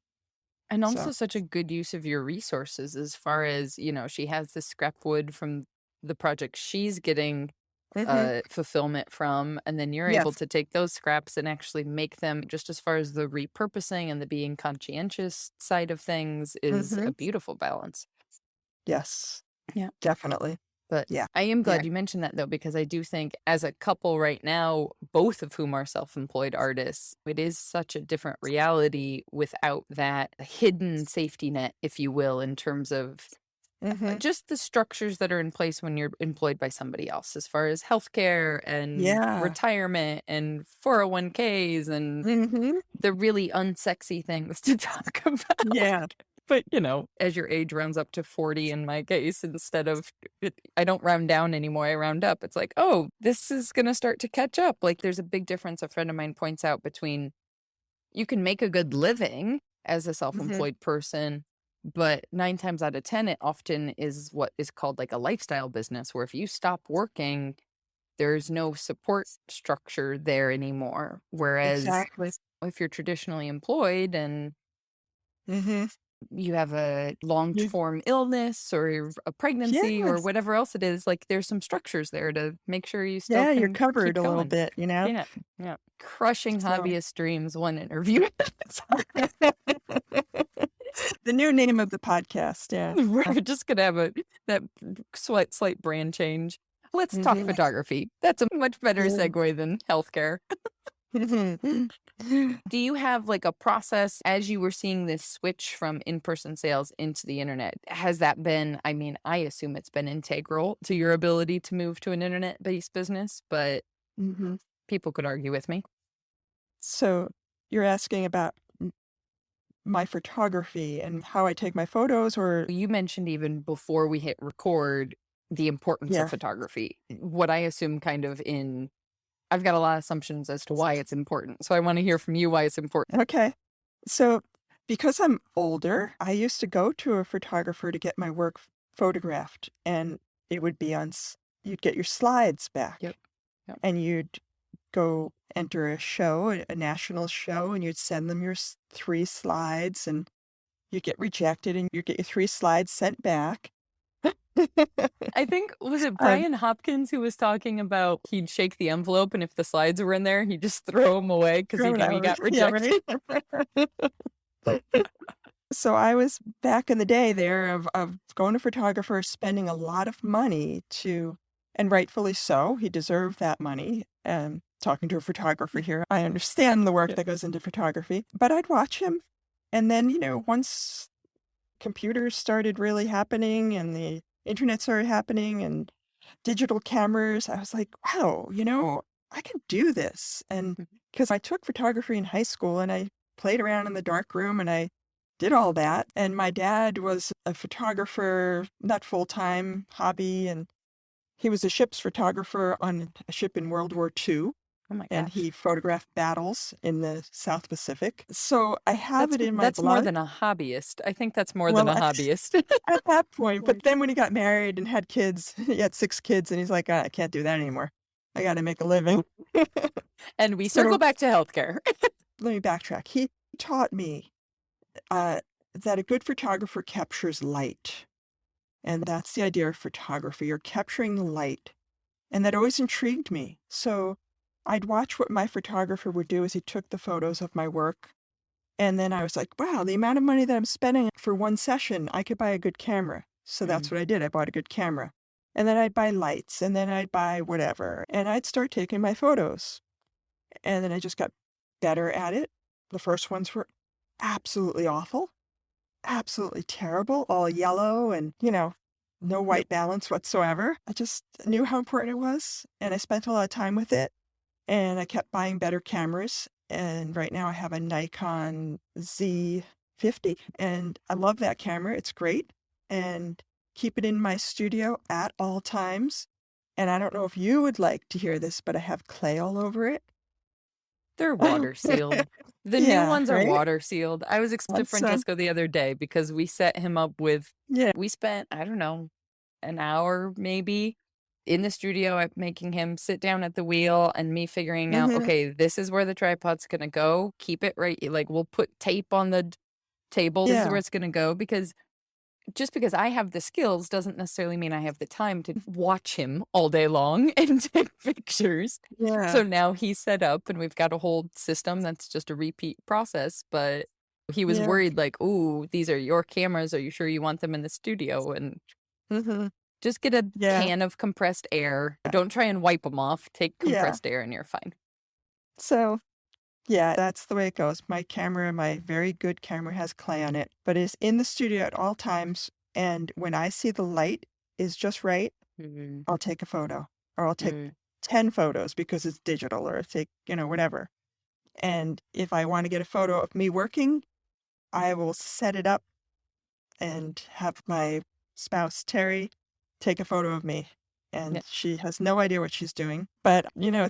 and So also such a good use of your resources as far as, she has the scrap wood from the project she's getting mhm. fulfillment from, and then you're able Yes. to take those scraps and actually make them just as far as the repurposing and the being conscientious side of things is a Mhm. beautiful balance. Yes. Yeah. Definitely. But Yeah. I am Yeah. glad you mentioned that though, because I do think as a couple right now, both of whom are self-employed artists, it is such a different reality without that hidden safety net, if you will, in terms of Mhm. just the structures that are in place when you're employed by somebody else, as far as healthcare and Yeah. retirement and 401ks and Mhm. the really unsexy things to talk about. Yeah. But, as your age rounds up to 40 in my case, instead of I don't round down anymore, I round up. It's like, "Oh, this is gonna start to catch up." Like, there's a big difference a friend of mine points out between you can make a good living as a Mhm. self-employed person, But 9 times out of 10, it often is what is called like a lifestyle business, where if you stop working, there's no support structure there anymore. Whereas Exactly. if you're traditionally employed and Mm-hmm. you have a long You, form illness or a pregnancy or yes. whatever else it is, like there's some structures there to make sure you still Yeah, you're can covered keep a little going. bit, you know? Yeah. Yeah. Crushing So hobbyist dreams, one interview. the new name of the podcast, yeah. We're just gonna have that slight brand change. Let's talk Mm-hmm. photography. That's a much better Yeah. segue than healthcare. Do you have like a process as you were seeing this switch from in-person sales into the internet? Has that been, I mean, I assume it's been integral to your ability to move to an internet-based business, but Mm-hmm. people could argue with me. So you're asking about my photography and how I take my photos, or You mentioned even before we hit record the importance of yeah. photography. What I assume kind of in I've got a lot of assumptions as to why it's important. So I want to hear from you why it's important. Okay. So because I'm older, I used to go to a photographer to get my work photographed, and it would be you'd get your slides Yep. back, Yep. and you'd go enter a show, a national show, and you'd send them your 3 slides, and you get rejected, and you get your 3 slides sent back. I think, was it I've Brian Hopkins who was talking about he'd shake the envelope and if the slides were in there, he'd just throw them away because he thrown knew he out. got Yeah, rejected? right. So I was back in the day there of going to photographers, spending a lot of money to, and rightfully so, he deserved that money. Talking to a photographer here, I understand the work Yeah. that goes into photography, but I'd watch him. And then, once computers started really happening and the internet started happening and digital cameras, I was like, wow, I can do this. And Mhm. because I took photography in high school and I played around in the dark room and I did all that. And my dad was a photographer, not full time hobby. And he was a ship's photographer on a ship in World War II. Oh my And gosh. he photographed battles in the South Pacific. So I have That's it in my that's more blood. than a hobbyist. I think that's more than Well, a hobbyist. at that point, but Like, then when he got married and had kids, he had 6 kids, and he's like, I can't do that anymore. I gotta make a living." and we circle So, back to healthcare. let me backtrack. He taught me, uh, that a good photographer captures light, and that's the idea of photography. You're capturing the light, and that always intrigued me. So, I'd watch what my photographer would do as he took the photos of my work, and then I was like, "Wow, the amount of money that I'm spending for one session, I could buy a good camera." So that's Mm, what I did. I bought a good camera. And then I'd buy lights, and then I'd buy whatever, and I'd start taking my photos. And then I just got better at it. The first ones were absolutely awful, absolutely terrible, all yellow and, no yep. white balance whatsoever. I just knew how important it was, and I spent a lot of time with it. And I kept buying better cameras. And right now I have a Nikon Z50, and I love that camera. It's great. And keep it in my studio at all times. And I don't know if you would like to hear this, but I have clay all over it. They're water sealed. The new Yeah, ones are right? water sealed. I was explaining to That's, Francesco the other day because we set him up with, yeah. we spent, I don't know, an hour maybe in the studio at making him sit down at the wheel and me figuring out, Hmm. okay, this is where the tripod's gonna go. Keep it right. Like we'll put tape on the table. This is where Yeah. it's gonna go because just because I have the skills doesn't necessarily mean I have the time to watch him all day long and take pictures. So Yeah. now he's set up and we've got a whole system that's just a repeat process. But he was Yeah. worried, like, "Ooh, these are your cameras. Are you sure you want them in the studio?" And Hmm. just get a Yeah. can of compressed air. Don't try and wipe them off. Take Yeah. compressed air and you're fine. So yeah, that's the way it goes. My camera, my very good camera has clay on it, but it's in the studio at all times. And when I see the light is just right, Mm, I'll take a photo or I'll take mm, 10 photos because it's digital or take, whatever. And if I want to get a photo of me working, I will set it up and have my spouse, Terry, take a photo of me. yeah. And she has no idea what she's doing. But,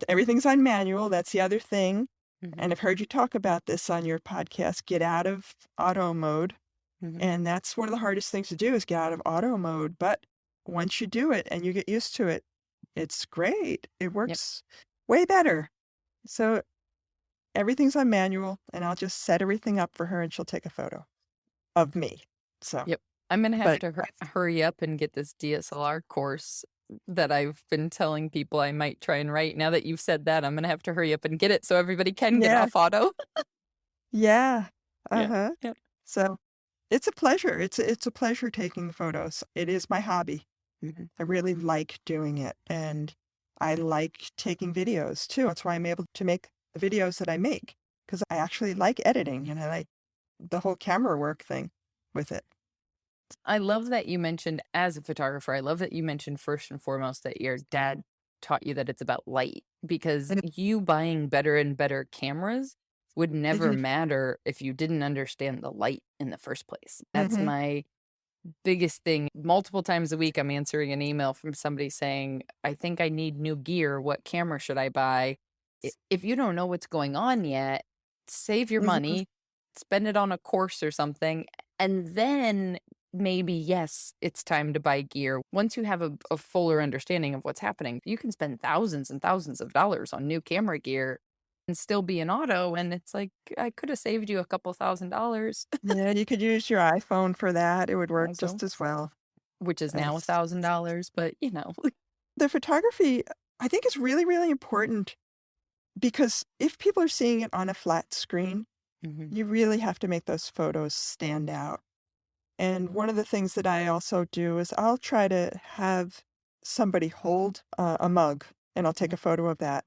everything's on manual. That's the other thing. Hmm. And I've heard you talk about this on your podcast. Get out of auto mode Hmm. And that's one of the hardest things to do is get out of auto mode. But once you do it and you get used to it, it's great. It Yep. works way better. So everything's on manual, and I'll just set everything up for her and she'll take a photo of me. So, Yep. I'm gonna have but to hurry up and get this DSLR course that I've been telling people I might try and write. Now that you've said that, I'm gonna have to hurry up and get it so everybody can get yeah, off auto. yeah. Yeah. Uh-huh. Yeah. So it's a pleasure. It's a pleasure taking photos. It is my hobby. Mhm. I really like doing it. And I like taking videos too. That's why I'm able to make the videos that I make because I actually like editing and I like the whole camera work thing with it. I love that you mentioned as a photographer, I love that you mentioned first and foremost that your dad taught you that it's about light because And you buying better and better cameras would never mhm, matter if you didn't understand the light in the first place. That's mhm, my biggest thing. Multiple times a week, I'm answering an email from somebody saying, I think I need new gear. What camera should I buy? If you don't know what's going on yet, save your mhm. money, spend it on a course or something, and then maybe, yes, it's time to buy gear. Once you have a fuller understanding of what's happening, you can spend thousands and thousands of dollars on new camera gear and still be an auto. And it's like, I could have saved you a couple $1,000. Yeah, you could use your iPhone for that. It would work Also, just as well which is now as $1,000, but, the photography, I think is really, really important because if people are seeing it on a flat screen, Mhm, you really have to make those photos stand out. And one of the things that I also do is I'll try to have somebody hold a mug and I'll take mhm, a photo of that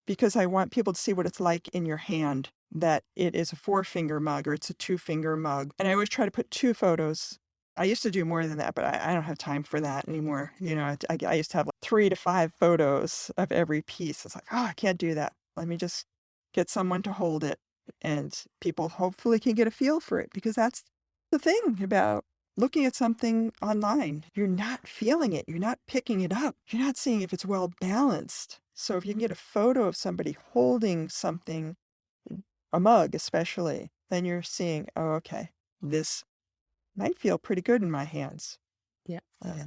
because I want people to see what it's like in your hand, that it is a four-finger mug or it's a two-finger mug. And I always try to put two photos. I used to do more than that, but I don't have time for that anymore. I used to have like 3 to 5 photos of every piece. It's like, oh, I can't do that. Let me just get someone to hold it and people hopefully can get a feel for it because that's the thing about looking at something online. You're not feeling it. You're not picking it up. You're not seeing if it's well balanced. So if you can get a photo of somebody holding something, a mug especially, then you're seeing, oh, okay, this might feel pretty good in my hands. yeah. Yeah.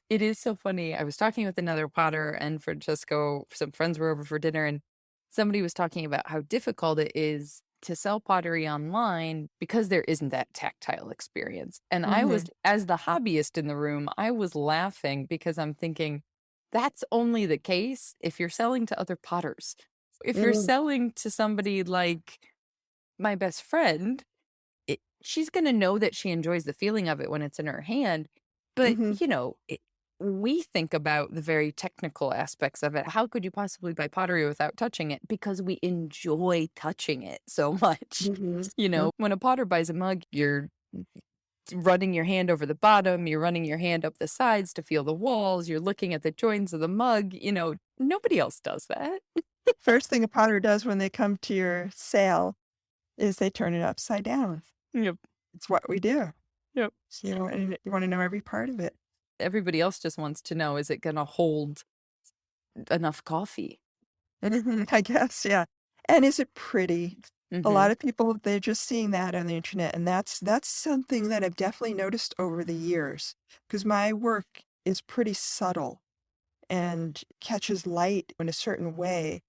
It is so funny. I was talking with another potter and Francesco, some friends were over for dinner, and somebody was talking about how difficult it is to sell pottery online because there isn't that tactile experience. And I was, Mm-hmm. as the hobbyist in the room, I was laughing because I'm thinking, that's only the case if you're selling to other potters. If you're Mm-hmm. selling to somebody like my best friend, she's gonna know that she enjoys the feeling of it when it's in her hand, but, Mm-hmm. we think about the very technical aspects of it. How could you possibly buy pottery without touching it? Because we enjoy touching it so much. Mm-hmm. When a potter buys a mug, you're running your hand over the bottom, you're running your hand up the sides to feel the walls, you're looking at the joints of the mug, nobody else does that. First thing a potter does when they come to your sale is they turn it upside down. Yep, It's what we do. yep. So, and you want to know every part of it. Everybody else just wants to know, is it gonna hold enough coffee? Mhm, I guess, yeah. And is it pretty? A lot Mhm. of people, they're just seeing that on the internet, and that's something that I've definitely noticed over the years, because my work is pretty subtle and catches light in a certain way.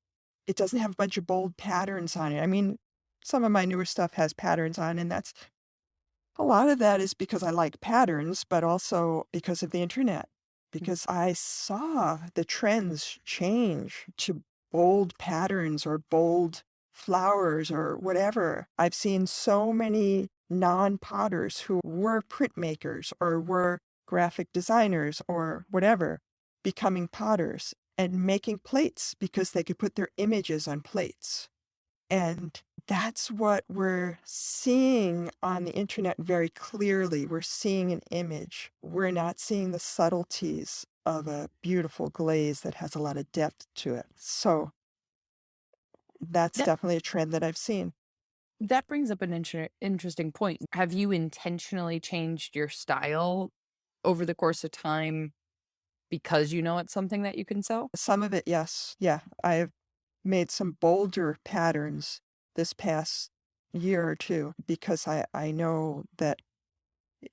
It doesn't have a bunch of bold patterns on it. I mean, some of my newer stuff has patterns on, and that's a lot of that is because I like patterns, but also because of the internet. Mm. Because I saw the trends change to bold patterns or bold flowers or whatever. I've seen so many non-potters who were printmakers or were graphic designers or whatever becoming potters and making plates because they could put their images on plates. And that's what we're seeing on the internet very clearly. We're seeing an image. We're not seeing the subtleties of a beautiful glaze that has a lot of depth to it. So that's That definitely a trend that I've seen. that brings up an interesting point. Have you intentionally changed your style over the course of time because you know it's something that you can sell? Some of it, yes. Yeah. I've made some bolder patterns this past year or two because I know that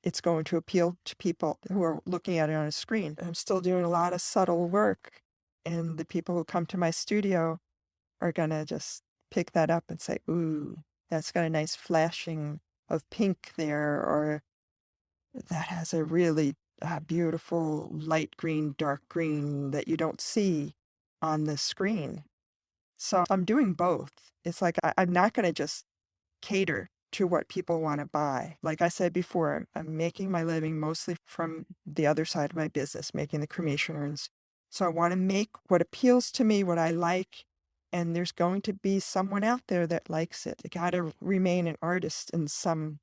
it's going to appeal to people who are looking at it on a screen. I'm still doing a lot of subtle work, and the people who come to my studio are gonna just pick that up and say, "Ooh, that's got a nice flashing of pink there," or "That has a really beautiful light green, dark green that you don't see on the screen." So I'm doing both. It's like I'm not gonna just cater to what people want to buy. Like I said before, I'm making my living mostly from the other side of my business, making the cremation urns. So I want to make what appeals to me, what I like, and there's going to be someone out there that likes it. I got to remain an artist in some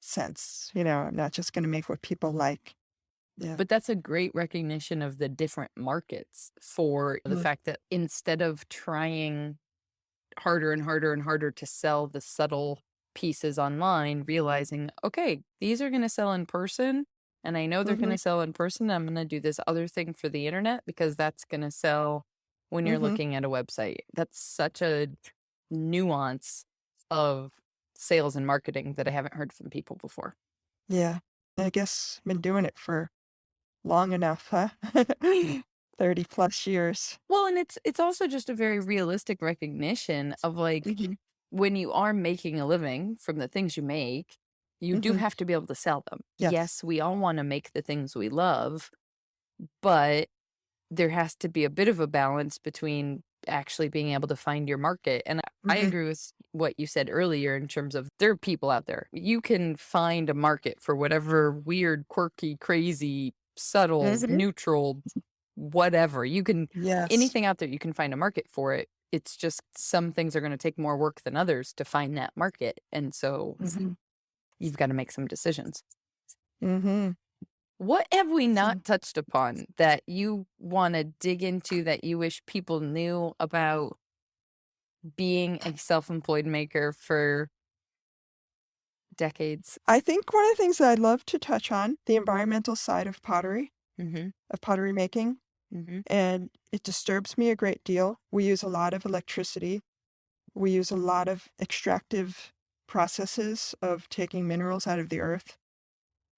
sense. I'm not just going to make what people like. Yeah. But that's a great recognition of the different markets for the Mm. fact that instead of trying harder and harder and harder to sell the subtle pieces online, realizing, okay, these are going to sell in person. And I know they're going Mm-hmm. to sell in person. I'm going to do this other thing for the internet because that's going to sell when you're Mm-hmm. looking at a website. That's such a nuance of sales and marketing that I haven't heard from people before. Yeah. I guess I've been doing it for long enough, huh? 30 plus years. Well, and it's also just a very realistic recognition of like Mm-hmm. when you are making a living from the things you make, you do Mm-hmm. have to be able to sell them. Yes. Yes, we all want to make the things we love, but there has to be a bit of a balance between actually being able to find your market. And I Mm-hmm. agree with what you said earlier in terms of there are people out there. You can find a market for whatever weird, quirky, crazy, subtle, Mhm. neutral, whatever. You can, Yes. anything out there, you can find a market for it. It's just some things are going to take more work than others to find that market. And so Mhm. you've got to make some decisions. Mhm. What have we So, not touched upon that you want to dig into that you wish people knew about being a self-employed maker for decades? I think one of the things that I'd love to touch on, the environmental side Mhm. of pottery making, Mhm. and it disturbs me a great deal. We use a lot of electricity. We use a lot of extractive processes of taking minerals out of the earth.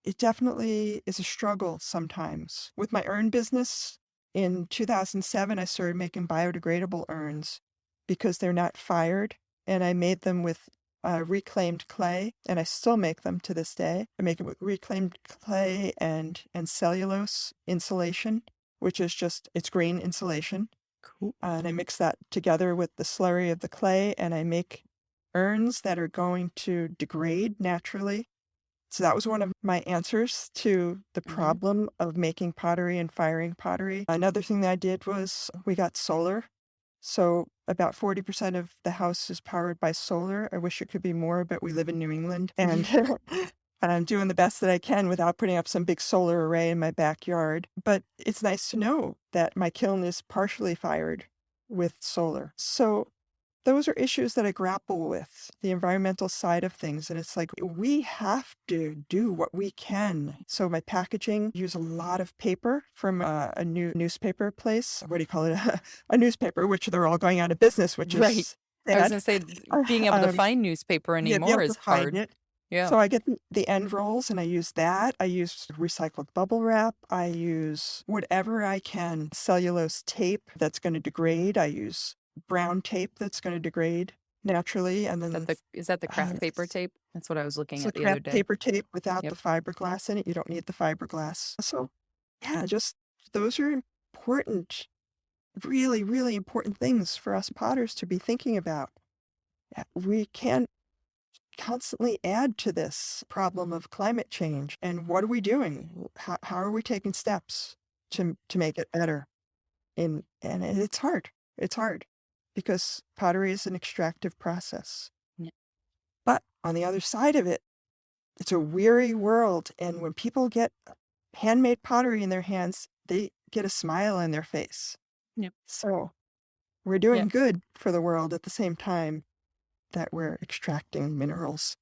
It definitely is a struggle sometimes. With my urn business, in 2007, I started making biodegradable urns because they're not fired, and I made them with reclaimed clay, and I still make them to this day. I make it with reclaimed clay and cellulose insulation, which is just, it's green insulation. Cool. And I mix that together with the slurry of the clay, and I make urns that are going to degrade naturally. So that was one of my answers to the Mhm. problem of making pottery and firing pottery. Another thing that I did was we got solar. So about 40% of the house is powered by solar. I wish it could be more, but we live in New England and I'm doing the best that I can without putting up some big solar array in my backyard. But it's nice to know that my kiln is partially fired with solar. So those are issues that I grapple with, the environmental side of things. And it's like, we have to do what we can. So my packaging, use a lot of paper from a new newspaper place. What do you call it? A newspaper, which they're all going out of business, which Right. is I was sad. gonna say being able to find newspaper Yeah, be anymore able to is find hard. it. Yeah. So I get the end rolls and I use that. I use recycled bubble wrap. I use whatever I can. Cellulose tape that's going to degrade. I use brown tape that's going to degrade naturally. And then Is that the craft paper it's tape? That's what I was looking a at the other craft day. paper tape without the Yep. fiberglass in it. You don't need the fiberglass. So yeah, just those are important, really, really important things for us potters to be thinking about. We can't constantly add to this problem of climate change. And what are we doing? How are we taking steps to make it better? And it's hard. It's hard because pottery is an extractive process. Yeah. But on the other side of it, it's a weary world. And when people get handmade pottery in their hands, they get a smile on their face. Yep. So we're Yeah. doing good for the world at the same time that we're extracting minerals.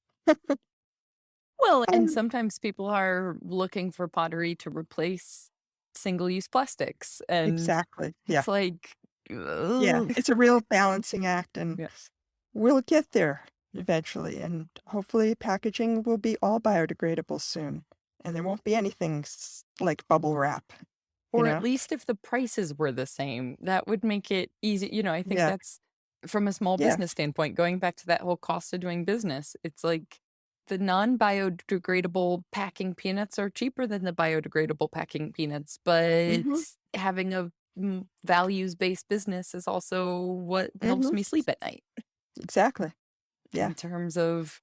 Well, and Um, sometimes people are looking for pottery to replace single-use plastics, and exactly. Yeah. it's like, Yeah, ugh. it's a real balancing act, and Yes. we'll get there eventually, and hopefully packaging will be all biodegradable soon. and there won't be anything like bubble wrap, you Or at know? least if the prices were the same, that would make it easy. I think Yeah, that's from a small yeah. business standpoint, going back to that whole cost of doing business. It's like the non-biodegradable packing peanuts are cheaper than the biodegradable packing peanuts, but Mhm, having a values-based business is also what helps mhm. me sleep at night Exactly. Yeah. in terms of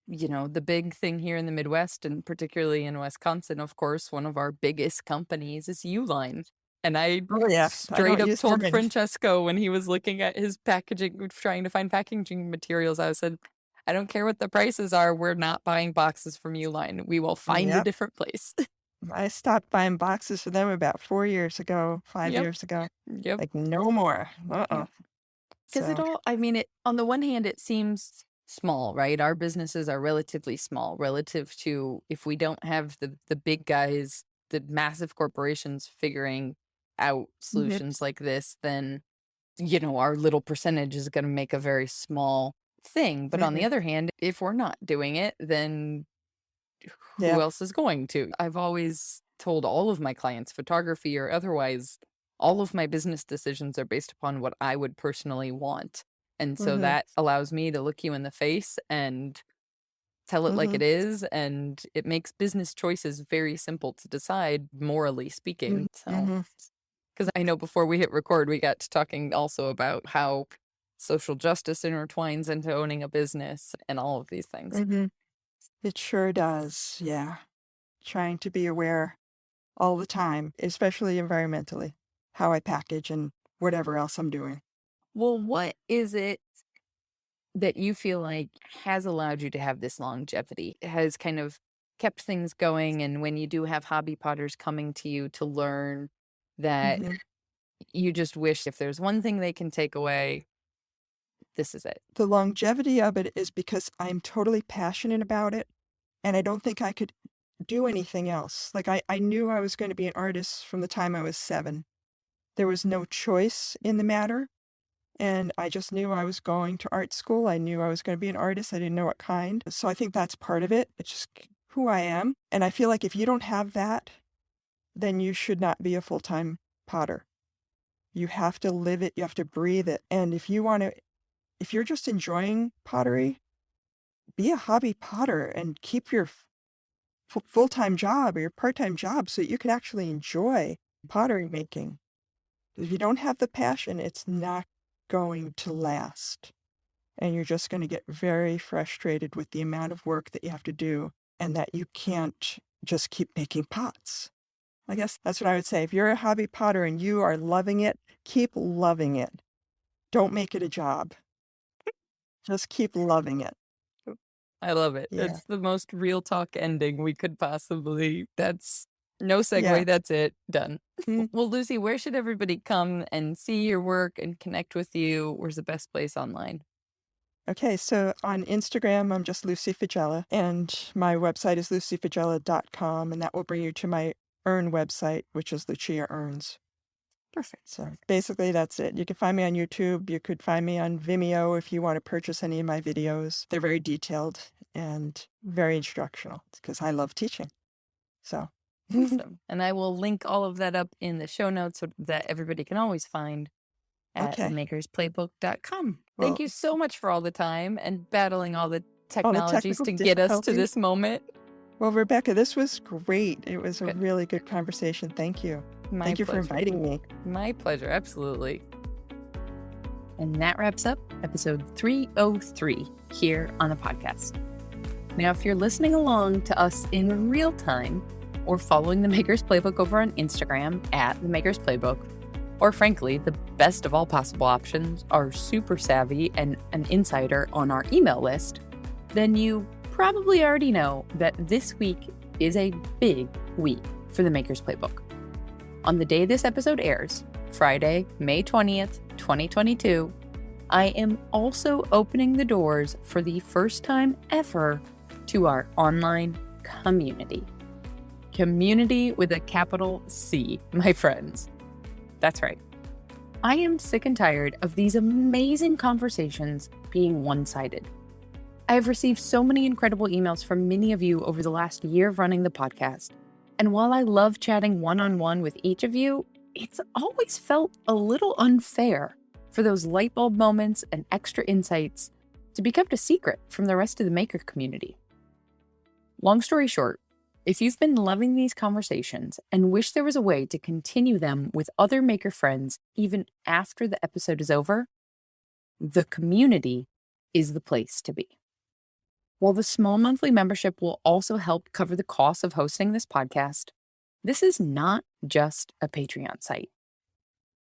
the big thing here in the Midwest and particularly in Wisconsin, of course, one of our biggest companies is Uline. And I Oh, yeah. I straight don't up use told them any. Francesco when he was looking at his packaging, trying to find packaging materials, I said, I don't care what the prices are. We're not buying boxes from Uline. We will find a Yep. different place. I stopped buying boxes for them about 4 years ago, 5 Yep. years ago. Yep. Like, no more. Yep. Because So, I mean, on the one hand, it seems small, right? Our businesses are relatively small relative to if we don't have the big guys, the massive corporations figuring out mhm, solutions like this, then, our little percentage is going to make a very small thing. But on the mhm. other hand, if we're not doing it, then who Yeah. else is going to? I've always told all of my clients, photography or otherwise, all of my business decisions are based upon what I would personally want. And so Mhm, that allows me to look you in the face and tell it like mhm, it is. And it makes business choices very simple to decide, morally mhm, speaking. So, mhm, because I know before we hit record, we got to talking also about how social justice intertwines into owning a business and all of these things. mhm. It sure does, yeah. Trying to be aware all the time, especially environmentally, how I package and whatever else I'm doing. Well, what is it that you feel like has allowed you to have this longevity, has kind of kept things going, and when you do have hobby potters coming to you to learn that Mhm. you just wish if there's one thing they can take away, this is it. The longevity of it is because I'm totally passionate about it, and I don't think I could do anything else. Like, I knew I was gonna be an artist from the time I was 7. There was no choice in the matter, and I just knew I was going to art school. I knew I was gonna be an artist. I didn't know what kind. So I think that's part of it. It's just who I am, and I feel like if you don't have that, then you should not be a full-time potter. You have to live it, you have to breathe it, and if you're just enjoying pottery, be a hobby potter and keep your full-time job or your part-time job so you can actually enjoy pottery making. If you don't have the passion, it's not going to last. And you're just going to get very frustrated with the amount of work that you have to do and that you can't just keep making pots. I guess that's what I would say. If you're a hobby potter and you are loving it, keep loving it. Don't make it a job. Just keep loving it. I love it. Yeah. It's the most real talk ending we could possibly. That's no Yeah. segue. That's it. Done. Mm. Well, Lucy, where should everybody come and see your work and connect with you? Where's the best place online? Okay, so on Instagram, I'm just Lucy Fagella, and my website is lucyfagella.com, and that will bring you to my Earn website, which is Lucia Earns. Perfect. So basically, that's it. You can find me on YouTube. You could find me on Vimeo if you want to purchase any of my videos. They're very detailed and very instructional because I love teaching. So, Awesome. And I will link all of that up in the show notes so that everybody can always find at okay. themakersplaybook.com. Thank Well, you so much for all the time and battling all the all the technologies technical to get us to difficulties. this moment. Well, Rebecca, this was great. It was a Good. really good conversation. Thank you. My Thank you for pleasure. inviting me. My pleasure. Absolutely. And that wraps up episode 303 here on the podcast. Now, if you're listening along to us in real time or following the Maker's Playbook over on Instagram at the Maker's Playbook, or frankly, the best of all possible options are super savvy and an insider on our email list, then you probably already know that this week is a big week for the Maker's Playbook. On the day this episode airs, Friday, May 20th, 2022, I am also opening the doors for the first time ever to our online community. Community with a capital C, my friends. That's right. I am sick and tired of these amazing conversations being one-sided. I have received so many incredible emails from many of you over the last year of running the podcast. And while I love chatting one-on-one with each of you, it's always felt a little unfair for those light bulb moments and extra insights to be kept a secret from the rest of the maker community. Long story short, if you've been loving these conversations and wish there was a way to continue them with other maker friends even after the episode is over, the community is the place to be. While the small monthly membership will also help cover the cost of hosting this podcast, this is not just a Patreon site.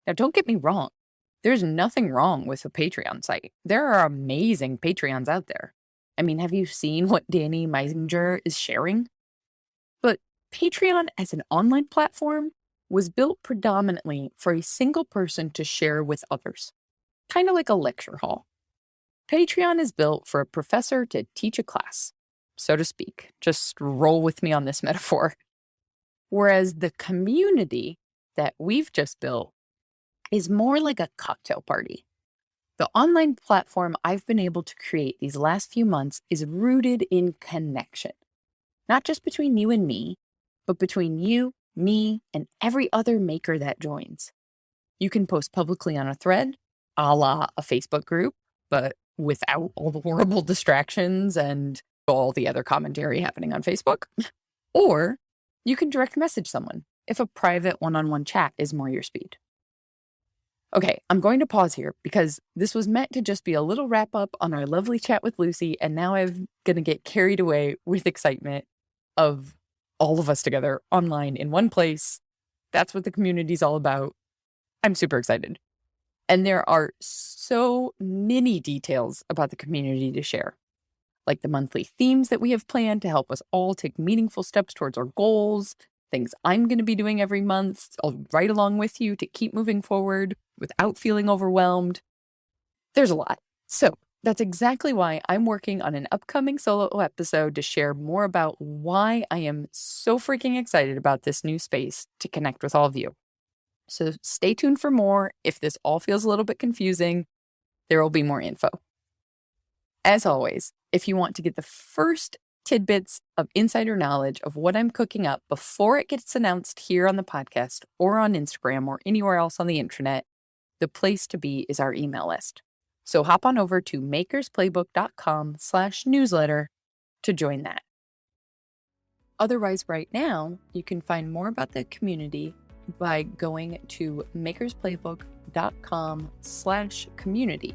Now, don't get me wrong. There's nothing wrong with a Patreon site. There are amazing Patreons out there. I mean, have you seen what Danny Meisinger is sharing? But Patreon as an online platform was built predominantly for a single person to share with others, kind of like a lecture hall. Patreon is built for a professor to teach a class, so to speak. Just roll with me on this metaphor. Whereas the community that we've just built is more like a cocktail party. The online platform I've been able to create these last few months is rooted in connection, not just between you and me, but between you, me, and every other maker that joins. You can post publicly on a thread, a la a Facebook group, but without all the horrible distractions and all the other commentary happening on Facebook. Or you can direct message someone if a private one-on-one chat is more your speed. Okay, I'm going to pause here because this was meant to just be a little wrap up on our lovely chat with Lucy, and now I'm going to get carried away with excitement of all of us together online in one place. That's what the community's all about. I'm super excited. And there are so many details about the community to share, like the monthly themes that we have planned to help us all take meaningful steps towards our goals, things I'm going to be doing every month, I'll right along with you to keep moving forward without feeling overwhelmed. There's a lot. So that's exactly why I'm working on an upcoming solo episode to share more about why I am so freaking excited about this new space to connect with all of you. So stay tuned for more. If this all feels a little bit confusing, there will be more info. As always, if you want to get the first tidbits of insider knowledge of what I'm cooking up before it gets announced here on the podcast or on Instagram or anywhere else on the internet, the place to be is our email list. So hop on over to makersplaybook.com/newsletter to join that. Otherwise, right now, you can find more about the community by going to makersplaybook.com/community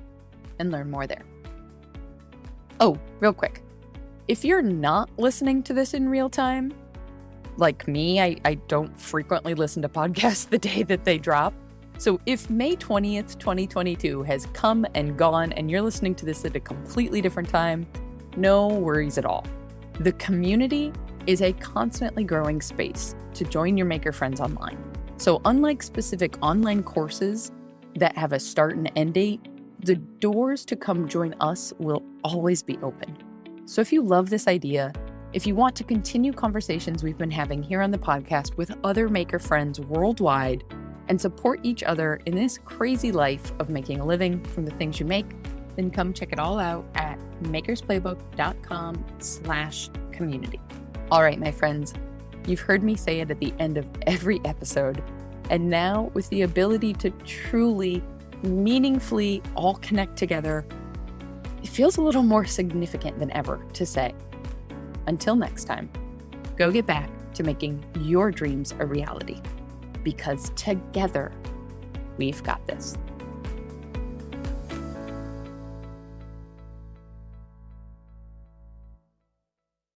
and learn more there. Oh, real quick. If you're not listening to this in real time, like me, I don't frequently listen to podcasts the day that they drop. So if May 20th, 2022 has come and gone and you're listening to this at a completely different time, no worries at all. The community is a constantly growing space to join your maker friends online. So unlike specific online courses that have a start and end date, the doors to come join us will always be open. So if you love this idea, if you want to continue conversations we've been having here on the podcast with other maker friends worldwide and support each other in this crazy life of making a living from the things you make, then come check it all out at makersplaybook.com/community. All right, my friends, you've heard me say it at the end of every episode. And now with the ability to truly, meaningfully all connect together, it feels a little more significant than ever to say. Until next time, go get back to making your dreams a reality, because together we've got this.